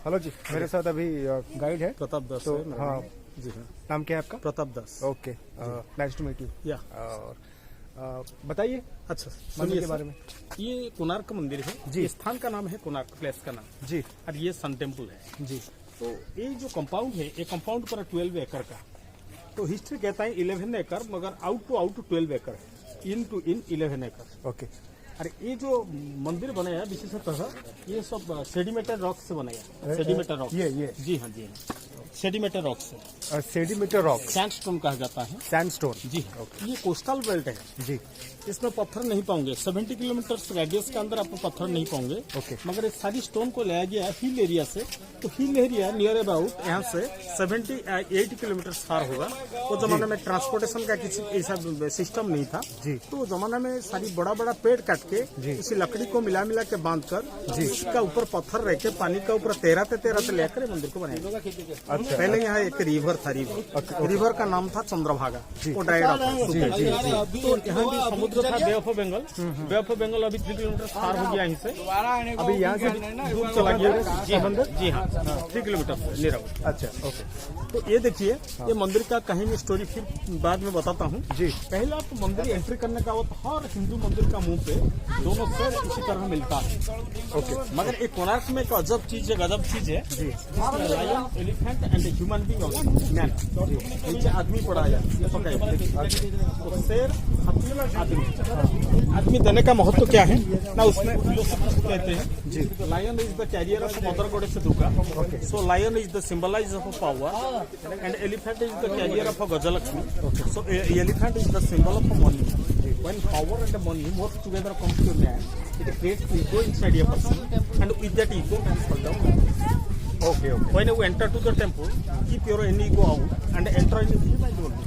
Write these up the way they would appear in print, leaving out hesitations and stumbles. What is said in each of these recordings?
Hello जी, मेरे साथ अभी गाइड है प्रताप दास। तो हाँ जी हाँ, नाम क्या है आपका? Pratap Das. Okay, nice to meet you. या और बताइए अच्छा, मंदिर सुनिए के सर, बारे में। ये कोणार्क मंदिर है जी। स्थान का नाम है कोणार्क, प्लेस का नाम जी और ये सन टेम्पल है। जी तो ये जो कंपाउंड है, ये कंपाउंड पूरा 12 एकड़ का। तो हिस्ट्री कहता है 11 एकड़, मगर आउट टू 12 एकड़ है, इन टू इन 11 एकड़। ओके। अरे ये जो मंदिर बनाया विशेषतः ये सब सेडिमेंटेड रॉक से बनाया, सेडिमेंटेड रॉक। ये जी हाँ, जी हाँ। सेडिमेंटल रॉक से, सेडिमेंटल रॉक, सैंडस्टोन कहा जाता है। सैंडस्टोन। जी ये कोस्टल बेल्ट है, जी इसमें पत्थर नहीं पाओगे। 70 किलोमीटर रेडियस के अंदर आप पत्थर नहीं पाओगे। ओके। मगर इस सारी स्टोन को लाया गया हिल एरिया से, तो हिल एरिया नियर अबाउट यहाँ से 78 किलोमीटर फार होगा। वो जमाने में ट्रांसपोर्टेशन का किसी ऐसा सिस्टम नहीं था जी। तो वो जमाना में सारी बड़ा बड़ा पेड़ काट के जी। इसी लकड़ी को मिला मिला के बांध कर जी इसका ऊपर पत्थर रह के पानी का ऊपर तेरह लेकर मंदिर को बनाया। अच्छा। पहले यहाँ एक रिवर था, रिवर का नाम था चंद्रभागा, वो ड्राइड अप। तो यहाँ भी समुद्र था, bay of Bengal. Bay of Bengal अभी 3 किलोमीटर पार हो गया यहीं से, अभी यहाँ से दूर चला गया। जी मंदिर, जी हाँ 3 किलोमीटर नियर अबाउट। अच्छा, ओके। तो ये देखिए, ये मंदिर का कहानी स्टोरी फिर बाद में बताता हूँ। जी। पहले आप मंदिर एंट्री करने का वक्त हर हिंदू मंदिर का मुंह पे दोनों सर इसी तरह मिलता है। ओके। मगर एक कोणार्क में एक अजब चीज है, गजब चीज है। जी। Lion, elephant and human being man, नीचे आदमी पड़ा है, तो शेर, हाथी, आदमी देने का महत्व क्या है ना, उसमें फिलोसफी कहते हैं। जी। Lion is the carrier of mother goddess Durga. So lion is the symbolize of power and elephant is the carrier of Gajalakshmi. So elephant is the symbol of money. When power and money work together come to a man, it creates ego inside a person, and with that ego, man fall down. Okay, okay. When you enter to the temple, keep your any ego out and enter in the by only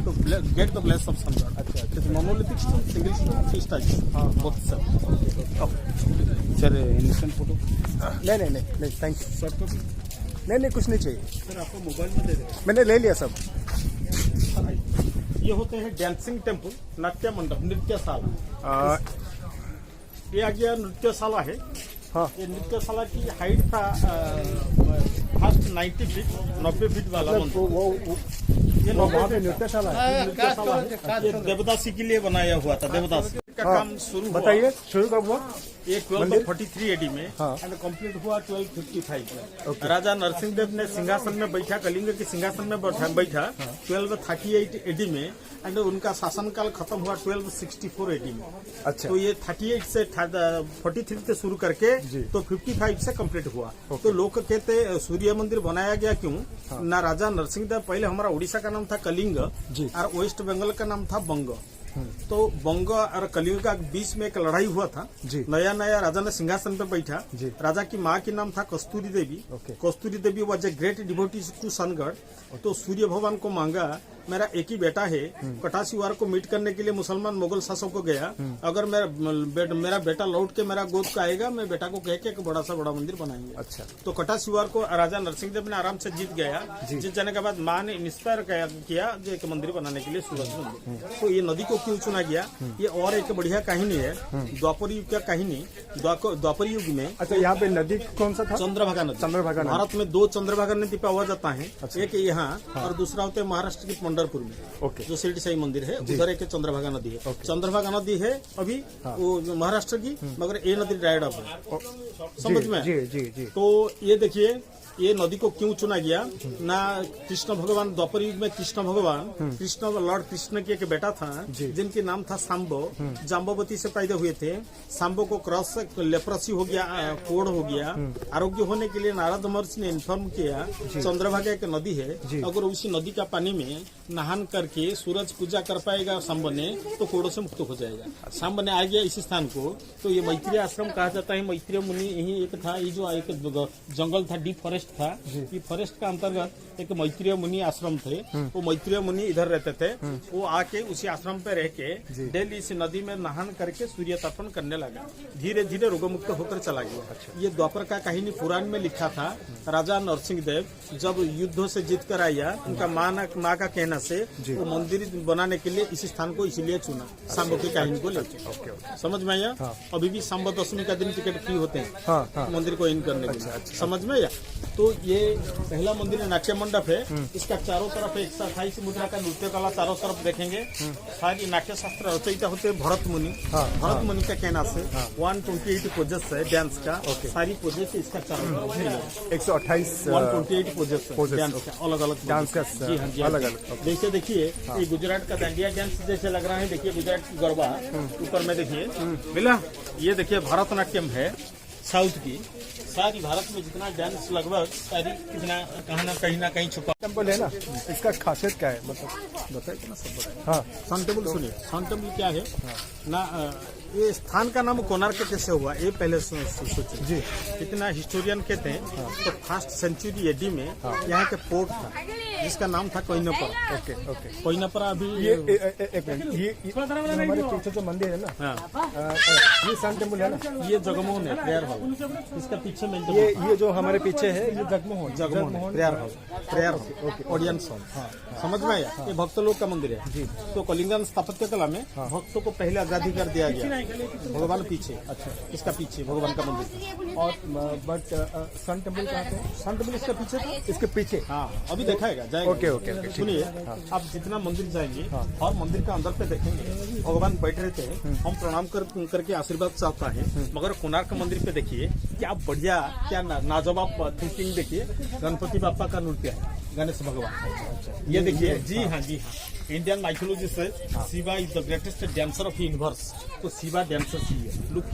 to get the bless of sun god. अच्छा, It is monolithic stone, single stone, three statues, both sir. Sir, instant photo. नहीं, thank you. Sir, तो नहीं, कुछ नहीं चाहिए। Sir आपको mobile में दे दें। मैंने ले लिया सब। ये होते हैं डांसिंग टेम्पल, नाट्य मंडप, नृत्यशाला। ये आ गया नृत्यशाला है। हाँ। ये नृत्यशाला की हाइट था फर्स्ट 90 फीट, 90 फीट वाला मंदिर। ये वहाँ पे नृत्यशाला है। नृत्यशाला है। ये देवदासी के लिए बनाया हुआ था, देवदासी का काम शुरू हुआ। बताइए, शुरू कब हुआ? ये 1243 एडी में हाँ। एंड कंप्लीट हुआ 1255 में। राजा नरसिंह देव ने सिंहासन में बैठा, कलिंग के सिंहासन में बैठा 1238 एडी में, एंड उनका शासनकाल खत्म हुआ 1264 एडी में। अच्छा। तो ये 38 से 43 से शुरू करके तो 55 से कंप्लीट हुआ। तो लोग कहते सूर्य मंदिर बनाया गया क्यों? हाँ। ना राजा नरसिंह देव, पहले हमारा उड़ीसा का नाम था कलिंग और वेस्ट बंगाल का नाम था बंग। तो बंग और कलिंग का बीच में एक लड़ाई हुआ था। जी। नया राजा ने सिंहासन पे बैठा। जी। राजा की माँ की नाम था Kasturi Devi. Okay. Kasturi Devi was a great devotee to sun god. तो सूर्य भगवान को मांगा, मेरा एक ही बेटा है, कटासीवार को मीट करने के लिए मुसलमान मुगल शासक को गया, अगर मेरा बेटा लौट के मेरा गोद का आएगा, मैं बेटा को कह के एक बड़ा सा बड़ा मंदिर बनाएंगे। अच्छा। तो कटासीवार को राजा नरसिंह देव ने आराम से जीत गया। जीत जाने के बाद माँ ने इंस्पायर किया जो एक मंदिर बनाने के लिए सूरज मंदिर। तो ये नदी को क्यों चुना गया, ये और एक बढ़िया कहानी है। द्वापर युग का कहानी, द्वापर युग में। अच्छा, यहाँ पे नदी कौन सा था? चंद्रभागा नदी। चंद्रभागा नदी। भारत में 2 चंद्रभागा नदी पाया जाता है। एक यहाँ और दूसरा होता है महाराष्ट्र के पंढरपुर में। ओके। जो शिरडी साई मंदिर है उधर एक चंद्रभागा नदी है। चंद्रभागा नदी है अभी वो महाराष्ट्र की, मगर ये नदी ड्राइड अप है। समझ में? जी। तो ये देखिए, ये नदी को क्यों चुना गया ना, कृष्ण भगवान द्वापर युग में कृष्ण भगवान, कृष्ण लॉर्ड कृष्ण के एक बेटा था जिनके नाम था सांबो, जाम्बवती से पैदा हुए थे। सांबो को क्रॉस लेप्रोसी हो गया, कोढ़ हो गया। आरोग्य होने के लिए नारद महर्षि ने इन्फॉर्म किया चंद्रभागा एक नदी है, अगर उसी नदी का पानी में नहान करके सूरज पूजा कर पाएगा सांबो ने, तो कोढ़ों से मुक्त हो जाएगा। सांबो ने आ गया इस स्थान को, तो ये मैत्रेय आश्रम कहा जाता है। मैत्रेय मुनि यही एक था, ये जो एक जंगल था, डीप फॉरेस्ट था। ये फॉरेस्ट का अंतर्गत एक मैत्रेय मुनि आश्रम थे। वो मैत्रेय मुनि इधर रहते थे। वो आके उसी आश्रम पे रह के डेली इस नदी में नहान करके सूर्य तर्पण करने लगा। धीरे धीरे रोगमुक्त होकर चला गया। ये द्वापर का कहानी पुराण में लिखा था। राजा नरसिंह देव जब युद्धों से जीत कर आया, उनका माँ का कहना से वो मंदिर बनाने के लिए इस स्थान को इसलिए चुना, सांबो की कहानी को लेकर। समझ में आया? अभी भी सांबो दशमी का दिन टिकट फ्री होते हैं मंदिर को इन करने के लिए। समझ में आया? तो ये पहला मंदिर नाट्य मंडप है। इसका चारों तरफ 128 मुद्रा का नृत्य कला चारों तरफ देखेंगे। सारी नाट्य शास्त्र रचयिता होते हैं भरत मुनि। भरत मुनि का कहना से 128 पोजेस है डांस का। सारी पोजेस इसका चारों तरफ है। 128 128 पोजेस डांस का, अलग अलग डांस का। जी हाँ, जी अलग अलग। जैसे देखिए, ये गुजरात का दांडिया डांस जैसे लग रहा है। देखिए गुजरात की गरबा ऊपर में देखिए मिला। ये देखिए भरतनाट्यम है साउथ की। सारी भारत में जितना डांस लगभग सारी कितना कहीं ना कहीं छुपा। टेम्पल है ना, इसका खासियत क्या है मतलब बताइए ना, सब बताइए। हाँ सन टेम्पल सुनिए, सन टेम्पल क्या है ना, ये स्थान का नाम कोणार्क कैसे हुआ ये पहले सोचिए जी। कितना हिस्टोरियन कहते हैं तो फर्स्ट सेंचुरी एडी में यहाँ के पोर्ट था जिसका नाम था कोइनापरा। Okay okay. कोइनापरा अभी एक मिनट, ये हमारे पीछे जो मंदिर है ना, हाँ, ये सन टेम्पल है ना, ये जगमोहन है, प्रेयर हॉल। इसका पीछे में ये जो हमारे पीछे है ये Jagmohan Jagmohan prayer hall, prayer hall, audience hall. समझ में आया? ये भक्त लोग का मंदिर है जी। तो कलिंगन स्थापत्य कला में भक्तों को पहले अग्राधिकार दिया गया, भगवान पीछे। अच्छा, इसका पीछे भगवान का मंदिर था। और बट सन टेम्पल कहाँ पे? सन टेम्पल इसका पीछे था, इसके पीछे। हाँ, अभी दिखाएगा जाएगा। Okay okay okay. सुनिए, आप जितना मंदिर जाएंगे और मंदिर का अंदर पे देखेंगे भगवान बैठे रहते हैं, हम प्रणाम करके आशीर्वाद चाहता है। मगर कोणार्क मंदिर पे देखिए क्या बढ़िया, क्या नाजवाब थिंकिंग देखिए, गणपति बापा का नृत्य है, गणेश भगवान। ये देखिए जी हाँ जी हाँ, इंडियन माइथोलॉजी से Shiva is the greatest dancer of universe. तो शिवा डांसर ही है, look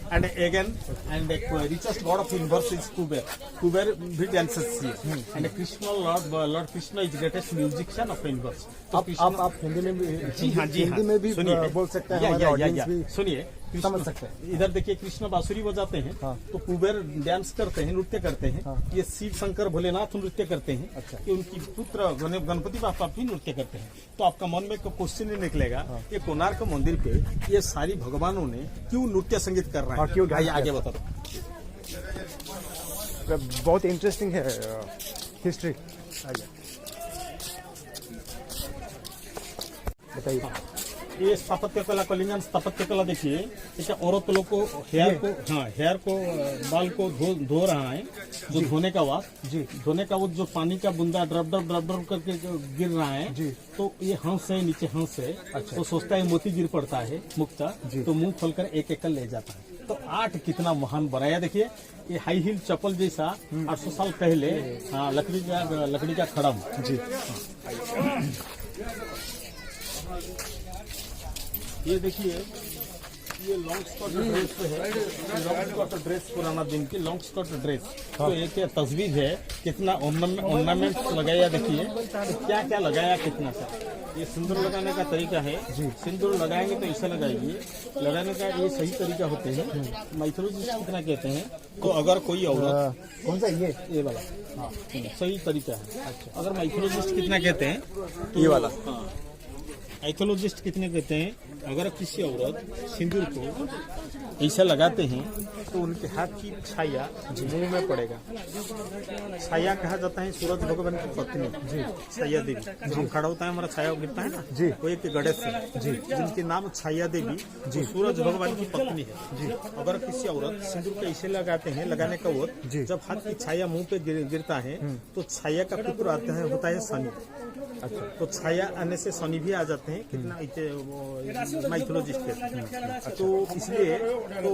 and again and richest God of universe is Kuber. Kuber भी डांसर्स ही है and Krishna Lord Krishna is greatest musician of universe. तो आप हिंदी में भी, जी हाँ जी हिंदी में भी बोल सकते हैं, हमारे ऑडियंस भी सुनिए, समझ सकते हैं। इधर देखिए कृष्ण बांसुरी बजाते हैं तो कुबेर डांस करते हैं, नृत्य करते हैं। ये शिव शंकर भोलेनाथ नृत्य करते हैं। अच्छा, कि उनकी पुत्र गणपति बापा भी नृत्य करते हैं। तो आपका मन में क्वेश्चन ही निकलेगा, ये कोणार्क मंदिर पे ये सारी भगवानों ने क्यों नृत्य संगीत कर रहे हैं? क्यों आगे बता दो। बहुत इंटरेस्टिंग है हिस्ट्री। बताइए। ये स्थापत्य कला, कलिंगन स्थापत्य कला देखिए, इसका औरत लोग को हेयर को बाल को धो रहा है, जो धोने का वास जी, धोने का वो जो पानी का बूंदा ड्रप ड्रप करके गिर रहा है जी। तो ये हंस है, नीचे हंस है। अच्छा। तो सोचता है मोती गिर पड़ता है मुक्ता, तो मुंह खोलकर एक एक कर ले जाता है। तो आर्ट कितना महान बनाया देखिए। ये हाई हील चप्पल जैसा 800 साल पहले लकड़ी का खड़म जी। ये देखिए, ये लॉन्ग स्कर्ट ड्रेस पे है, लॉन्ग स्कर्ट ड्रेस, पुराना दिन की लॉन्ग स्कर्ट ड्रेस। तो ये क्या तस्वीर है, कितना ऑर्नामेंट लगाया देखिए, क्या क्या लगाया कितना सा। ये सिंदूर लगाने का तरीका है जी। सिंदूर लगाएंगे तो ऐसा लगाइए, लगाने का ये सही तरीका होते हैं। माइथोलॉजिस्ट कितना कहते हैं, तो अगर कोई औरत कौन सा ये वाला, हाँ सही तरीका है। अच्छा, अगर माइथोलॉजिस्ट कितना कहते हैं तो ये वाला, माइथोलॉजिस्ट कितने कहते हैं, अगर किसी औरत सिंदूर को ऐसा लगाते हैं तो उनके हाथ की छाया मुंह में पड़ेगा। छाया कहा जाता है सूरज भगवान की पत्नी जी, छाया देवी। जो खड़ा होता है हमारा छाया गिरता है ना जी, वो एक गणेश है जी, जिनके नाम छाया देवी जी, सूरज भगवान की पत्नी है जी। अगर किसी औरत सिंदूर को ऐसे लगाते हैं, लगाने का वक्त जब हाथ की छाया मुंह पे गिरता है तो छाया का पुत्र आता है, होता है शनि। अच्छा, तो छाया आने से शनि भी आ जाते हैं, कितना माइथोलॉजिस्ट कहते हैं। तो इसलिए तो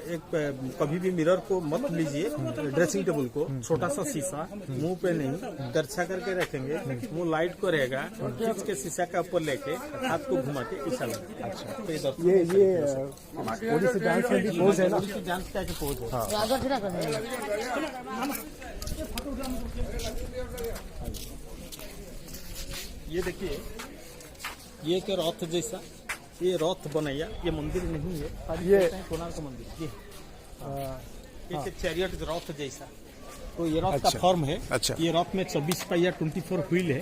एक कभी भी मिरर को मत लीजिए, ड्रेसिंग टेबल को छोटा सा शीशा मुंह पे नहीं दर्शा करके रखेंगे, वो लाइट को रहेगा, खींच के शीशा का ऊपर लेके हाथ को घुमा के ऐसा लगेगा। अच्छा, तो ये ओडिसी डांस में भी पोज है ना, ओडिसी डांस का पोज है। ये देखिए, ये क्या रथ जैसा, ये रथ बनाया, ये मंदिर नहीं है, ये कोणार्क मंदिर। ये चैरियट रथ जैसा, तो ये रथ का फॉर्म है। अच्छा, ये रथ में 24 पहिया 24 व्हील है।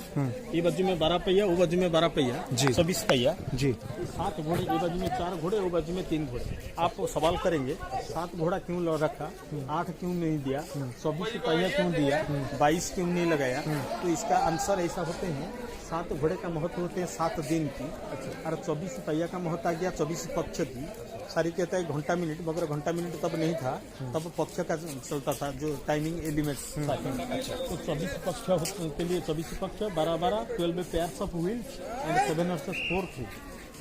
ये बाजू में 12 पहिया, वो बाजू में 12 पहिया, 24 पहिया जी। 7 घोड़े, ये बाजू में 4 घोड़े, वो बाजू में 3 घोड़े। आप सवाल करेंगे 7 घोड़ा क्यों रखा, 8 क्यों नहीं दिया, 24 पहिया क्यों दिया, 22 क्यों नहीं लगाया? तो इसका आंसर ऐसा होते हैं, 7 घोड़े का महत्व होते हैं 7 दिन की, और 24 पहिया का महत्व आ गया 24 पक्ष की। सारी कहता है घंटा मिनट, मगर घंटा मिनट तब नहीं था, तब पक्ष का चलता था, जो टाइमिंग एलिमेंट्स। तो 24 पक्ष के लिए 24 पक्ष, 12 12 pairs of wheels and 7 versus 4 थी।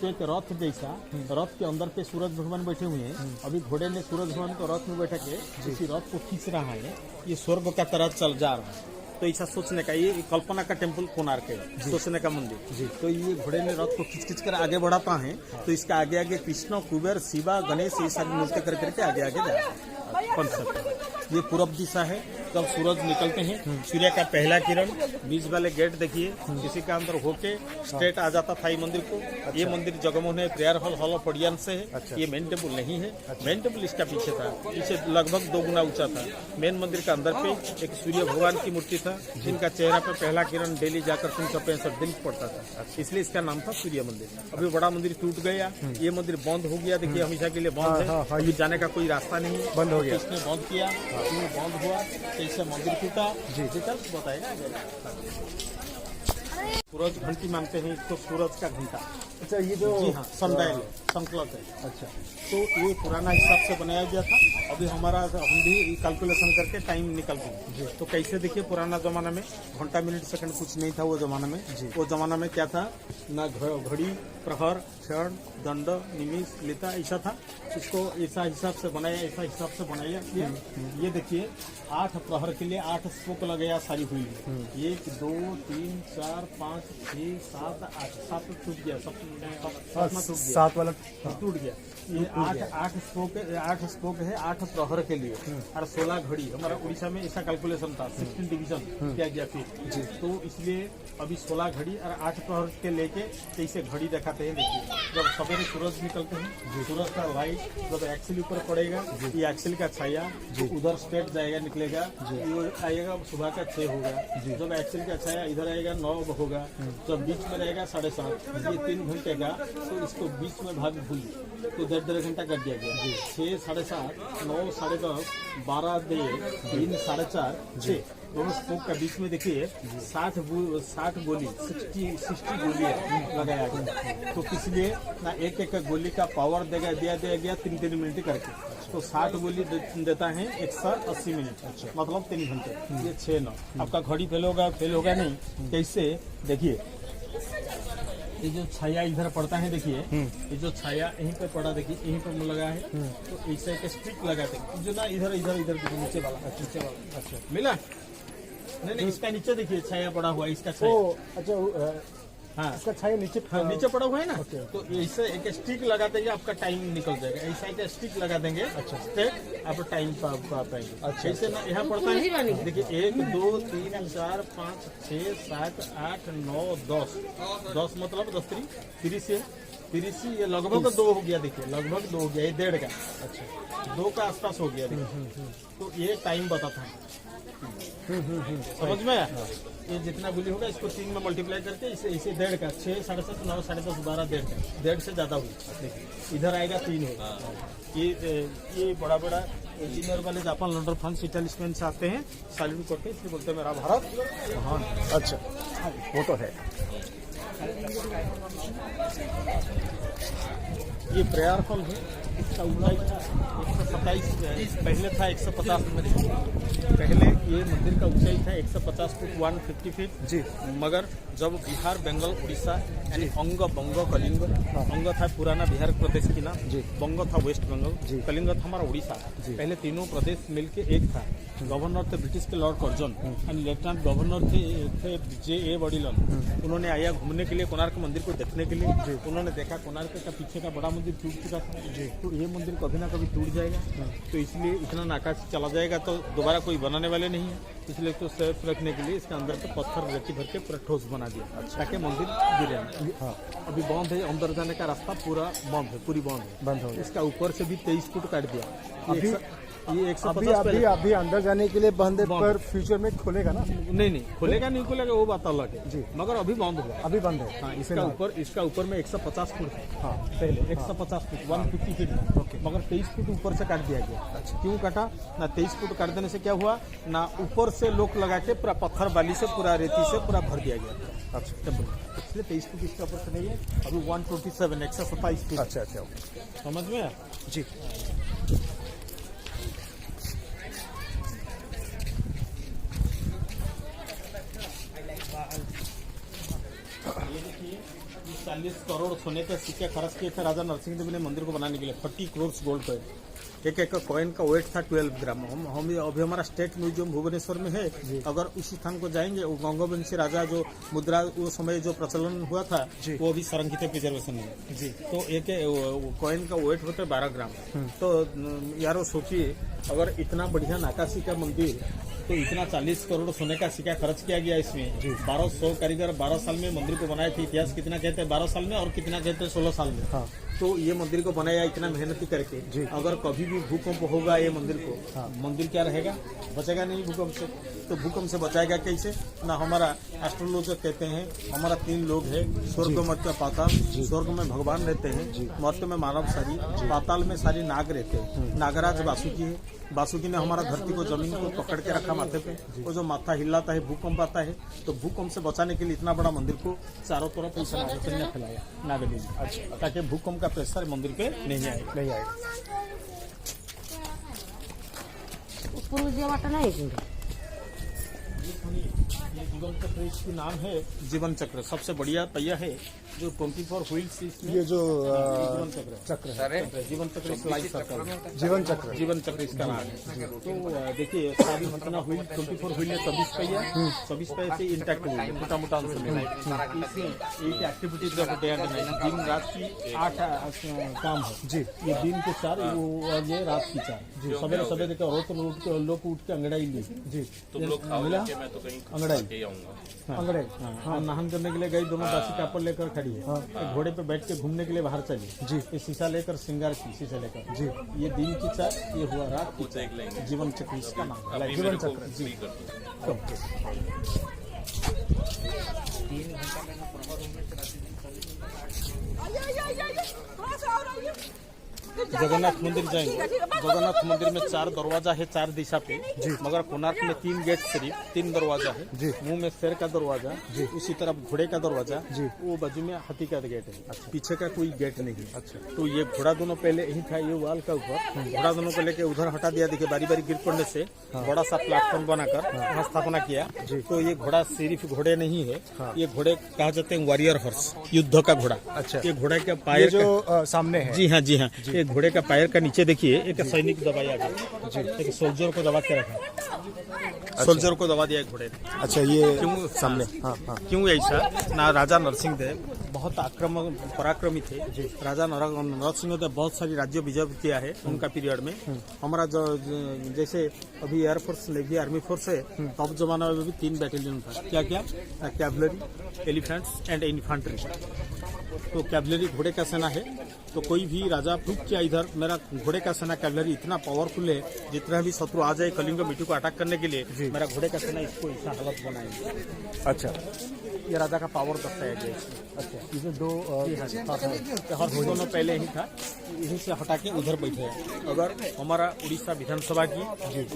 तो एक रथ जैसा, रथ के अंदर पे सूरज भगवान बैठे हुए हैं। अभी घोड़े ने सूरज भगवान को रथ में बैठा के इसी रथ को खींच रहा है, ये स्वर्ग का तरह चल जा रहा है। तो ऐसा सोचने का, ये कल्पना का टेम्पल कोणार्क है, सोचने का मंदिर जी। तो ये घोड़े ने रथ को खींच कर आगे बढ़ाता है, तो इसका आगे आगे कृष्ण, कुबेर, शिवा, गणेश ये सब नृत्य कर करके आगे आगे जा रहा है। कॉन्सेप्ट ये पूरब दिशा है। जब सूरज निकलते हैं, सूर्य का पहला किरण बीच वाले गेट देखिए, इसी के अंदर होके स्ट्रेट आ जाता था ये मंदिर को। ये मंदिर Jagmohan prayer hall of audience से है। ये मेन टेम्पल नहीं है। मेन टेम्पल इसका पीछे था, पीछे लगभग 2 गुना ऊंचा था। मेन मंदिर के अंदर पे एक सूर्य भगवान की मूर्ति था, जिनका चेहरा पे पहला किरण डेली जाकर 365 दिन पड़ता था, इसलिए इसका नाम था सूर्य मंदिर। अभी बड़ा मंदिर टूट गया, ये मंदिर बंद हो गया। देखिए हमेशा के लिए बंद है, अभी जाने का कोई रास्ता नहीं है, बंद हो गया। इसने बंद किया, क्यों बंद हुआ, कैसे मंदिर टूटा, डिटेल्स बताएगा। सूरज घंटी मानते हैं इसको, सूरज का घंटा। अच्छा, ये जो जी हाँ, सनडायल संकल्प है। अच्छा, तो ये पुराना हिसाब से बनाया गया था। अभी हमारा हम भी कैलकुलेशन करके टाइम निकलते हैं। तो कैसे देखिए, पुराना जमाना में घंटा मिनट सेकंड कुछ नहीं था वो जमाना में। वो जमाना में क्या था ना, घड़ी, प्रहर, क्षण, दंड, निमिष, लेता ऐसा था। इसको ऐसा हिसाब से बनाया, ऐसा हिसाब से बनाया गया। ये देखिए 8 प्रहर के लिए 8 स्पोक लगाया सारी हुई है। 1 2 3 4 5 6 7 8 7 टूट गया, सब टूट गया, 7 वाला टूट गया। ये 8 स्पोक है 8 प्रहर के लिए, और 16 घड़ी। हमारा उड़ीसा में ऐसा कैलकुलेशन था, 16 डिवीजन किया गया फिर। तो इसलिए अभी 16 घड़ी और 8 प्रहर के लेके कैसे घड़ी दिखाते हैं। देखिए जब सवेरे सूरज निकलते हैं, सूरज का लाइट जब एक्सेल ऊपर पड़ेगा, ये एक्सेल का छाया जो उधर स्ट्रेट जाएगा, निकलेगा, ये आएगा सुबह का 6 होगा। जब एक्सेल का छाया इधर आएगा 9 होगा। जब बीच में रहेगा 7:30, ये 3 घंटे का। तो इसको बीच में भाग भूल, तो 1.5 घंटा कर दिया गया। 6 7:30 9 10:30 12 3 4:30 6 दोनों स्पोक का बीच में देखिए 60 गोली 60 गोली लगाया गया। तो इसलिए ना एक गोली का पावर दिया गया 3 मिनट करके। तो 60 गोली देता है 180 मिनट, मतलब 3 घंटे। ये 6 9 आपका घड़ी फेल होगा नहीं। कैसे देखिए, ये जो छाया इधर पड़ता है, देखिए ये जो छाया यहीं पे पड़ा, देखिए यहीं पे लगा है। तो ऐसे एक स्टिक लगाते हैं जो ना इधर नीचे वाला। अच्छा मिला नहीं, इसका नीचे देखिए छाया पड़ा हुआ है, इसका छाया। अच्छा, हाँ इसका छाया नीचे नीचे पड़ा हुआ है ना। तो ऐसे एक स्टिक लगा देंगे, आपका टाइम निकल जाएगा। ऐसा एक स्टिक लगा देंगे, अच्छा आप टाइम पा पाएंगे। अच्छा, ऐसे ना यहाँ पड़ता है, देखिए 1 2 3 4 5 6 7 8 9 10 मतलब 10 30 ये लगभग 2 हो गया। देखिए लगभग 2 हो गया, ये 1.5 का। अच्छा 2 का आसपास हो गया। देखिए तो ये टाइम बताता है। समझ में आया? ये जितना गोली होगा इसको 3 में मल्टीप्लाई करके इसे 1.5 का 6 7:30 9 10:30 12 1.5 का 1.5 से ज्यादा हुई। देखिए इधर आएगा 3 होगा। ये बड़ा इंजीनियर वाले Japan London France Italy Spain से आते हैं, सैल्यूट करते हैं, इसलिए बोलते हैं मेरा भारत महान। अच्छा, वो तो है। ये प्रेयर हॉल है, इसका ऊंचाई 127 पहले था 150 पहले ये मंदिर का ऊंचाई था 150 फुट 150 फीट जी। मगर जब बिहार बंगाल उड़ीसा यानी अंग बंग कलिंग, अंग था पुराना बिहार प्रदेश की नाम, बंग था वेस्ट बंगाल, कलिंग था हमारा उड़ीसा। पहले तीनों प्रदेश मिलके एक था। गवर्नर थे ब्रिटिश के Lord Curzon, and lieutenant governor थे J.A. बड़ीलन। उन्होंने आया घूमने के लिए कोणार्क मंदिर को देखने के लिए। उन्होंने देखा कोणार्क का पीछे का बड़ा मंदिर टूट चुका था, तो ये मंदिर कभी ना कभी टूट जाएगा। तो इसलिए इतना नाकाश चला जाएगा तो दोबारा कोई बनाने वाले नहीं है, इसलिए तो सेफ रखने के लिए इसके अंदर पे पत्थर रेती भर के पूरा ठोस बना दिया ताकि मंदिर गिरे नहीं। अभी बंद है, अंदर जाने का रास्ता पूरा बंद है, पूरी बंद है। इसका ऊपर से भी 23 फुट काट दिया। ये 150 अभी अंदर जाने के लिए बंद है, पर फ्यूचर में खुलेगा ना? नहीं खुलेगा नहीं खुलेगा वो बात अलग है जी, मगर अभी बंद हुआ, अभी बंद है। हाँ, इसका ऊपर में 150 फुट है। हाँ, पहले 150 फुट 150 फीट ओके, मगर 23 फुट ऊपर से काट दिया गया। अच्छा, क्यों काटा ना? 23 फुट काट देने से क्या हुआ ना, ऊपर से लोक लगा के पूरा पत्थर बाली से पूरा रेती से पूरा भर दिया गया। अच्छा, इसलिए 23 फुट इसके ऊपर से नहीं है, अभी 127 127 फीट। अच्छा, समझ में जी। ये देखिए 40 करोड़ सोने के सिक्के खर्च किए थे राजा नरसिंह देव ने मंदिर को बनाने के लिए। 40 करोड़ गोल्ड पे एक एक कॉइन का वेट था 12 ग्राम। हम अभी हमारा स्टेट म्यूजियम भुवनेश्वर में है। अगर उस स्थान को जाएंगे, वो गंगवंशी राजा जो मुद्रा वो समय जो प्रचलन हुआ था वो भी संरक्षित है प्रिजर्वेशन में जी। तो एक कॉइन का वेट होता है 12 ग्राम। तो यारो सोचिए, अगर इतना बढ़िया नक्काशी का मंदिर, तो इतना 40 करोड़ सोने का सिक्का खर्च किया गया इसमें। 1200 कारीगर 12 साल में मंदिर को बनाए थे। इतिहास कितना कहते हैं 12 साल में, और कितना कहते हैं 16 साल में। हाँ। तो ये मंदिर को बनाया इतना मेहनती करके। अगर कभी भी भूकंप होगा ये मंदिर को, मंदिर क्या रहेगा? बचेगा नहीं भूकंप से। तो भूकंप से बचाएगा कैसे? ना हमारा एस्ट्रोलॉजर कहते हैं हमारा 3 लोग है, स्वर्ग, मर्त्य, पाताल। स्वर्ग में भगवान रहते हैं, मर्त्य में मानव सारी, पाताल में सारी नाग रहते हैं। नागराज वासुकी है। वासुकी ने हमारा धरती को, जमीन को पकड़ के रखा माथे पे। वो जो माथा हिलाता है, भूकंप आता है, तो भूकंप से बचाने के लिए इतना बड़ा मंदिर को चारों तरफ ऐसा नागचन्य ने फैलाया, नागदेवी। अच्छा, ताकि भूकंप का प्रेशर मंदिर पे नहीं आएगा। ये जीवन चक्र इसकी नाम है, जीवन चक्र। सबसे बढ़िया पहिया है जो 24 व्हील्स इसमें। ये जो जीवन चक्र, जीवन चक्र इस लाइफ सर्कल, जीवन चक्र इसका नाम है। तो देखिए सारी मतलब व्हील 24 व्हील है, 24 पहिया, 24 पहिया से इंटैक्ट व्हील, मोटा मोटा अंश में। इसमें एक एक्टिविटी जो होते हैं दिन रात की 8 काम है जी। ये दिन के 4, और ये रात की 4। सवेरे सवेरे लोग उठ के अंगड़ाई ली जी। तुम लोग अंगड़ाई अंगड़ाई नहान करने के लिए गई, दोनों दासी कापड़ लेकर खड़ी है। घोड़े पे बैठ के घूमने के लिए बाहर चली जी। ये शीशा लेकर, श्रृंगार की शीशा लेकर जी। ये दिन की 4, ये हुआ रात की 4। जीवन चक्र इसका नाम है, जीवन चक्र जी। जगन्नाथ मंदिर जाएंगे। जगन्नाथ मंदिर में 4 दरवाजा है, 4 दिशा पे जी। मगर कोणार्क में 3 गेट, सिर्फ 3 दरवाजा है जी। मुंह में शेर का दरवाजा जी, उसी तरफ घोड़े का दरवाजा जी, वो बाजू में हाथी का गेट है। अच्छा। पीछे का कोई गेट नहीं है। अच्छा। तो ये घोड़ा दोनों पहले यही था, ये वाल का ऊपर घोड़ा दोनों को लेके उधर हटा दिया। देखिए बारी बारी गिर पड़ने से बड़ा सा प्लेटफॉर्म बनाकर वहाँ स्थापना किया। तो ये घोड़ा सिर्फ घोड़े नहीं है, ये घोड़े कहा जाते हैं वॉरियर हॉर्स, युद्ध का घोड़ा। अच्छा। ये घोड़े के पैर जो सामने है जी हाँ, जी हाँ। घोड़े का पैर का नीचे देखिए एक सैनिक दबाया गया जी। एक सोल्जर को दबा के रखा। अच्छा। सोल्जर को दबा दिया घोड़े ने। अच्छा, ये क्यों सामने? हाँ। क्यों ऐसा? ना राजा नरसिंह देव बहुत पराक्रमी थे जी। राजा नरसिंह देव बहुत सारी राज्य विजय किया है उनका पीरियड में। हमारा जो जैसे अभी एयरफोर्स, नेवी, आर्मी फोर्स है, तब जमाना में भी 3 बैटेलियन था। क्या क्या? Cavalry, elephants and infantry. तो कैवलरी घोड़े का सेना है। तो कोई भी राजा प्रूव किया इधर मेरा घोड़े का सेना कैवलरी इतना पावरफुल है, जितना भी शत्रु आ जाए कलिंग मिट्टी को अटैक करने के लिए, मेरा घोड़े का सेना इसको ऐसा हालत बनाएंगे। अच्छा, ये राजा का पावर दर्शाया गया इसमें। अच्छा, ये 2 दोनों पहले ही था, यहीं से हटा के उधर बैठे हैं। अगर हमारा उड़ीसा विधानसभा की,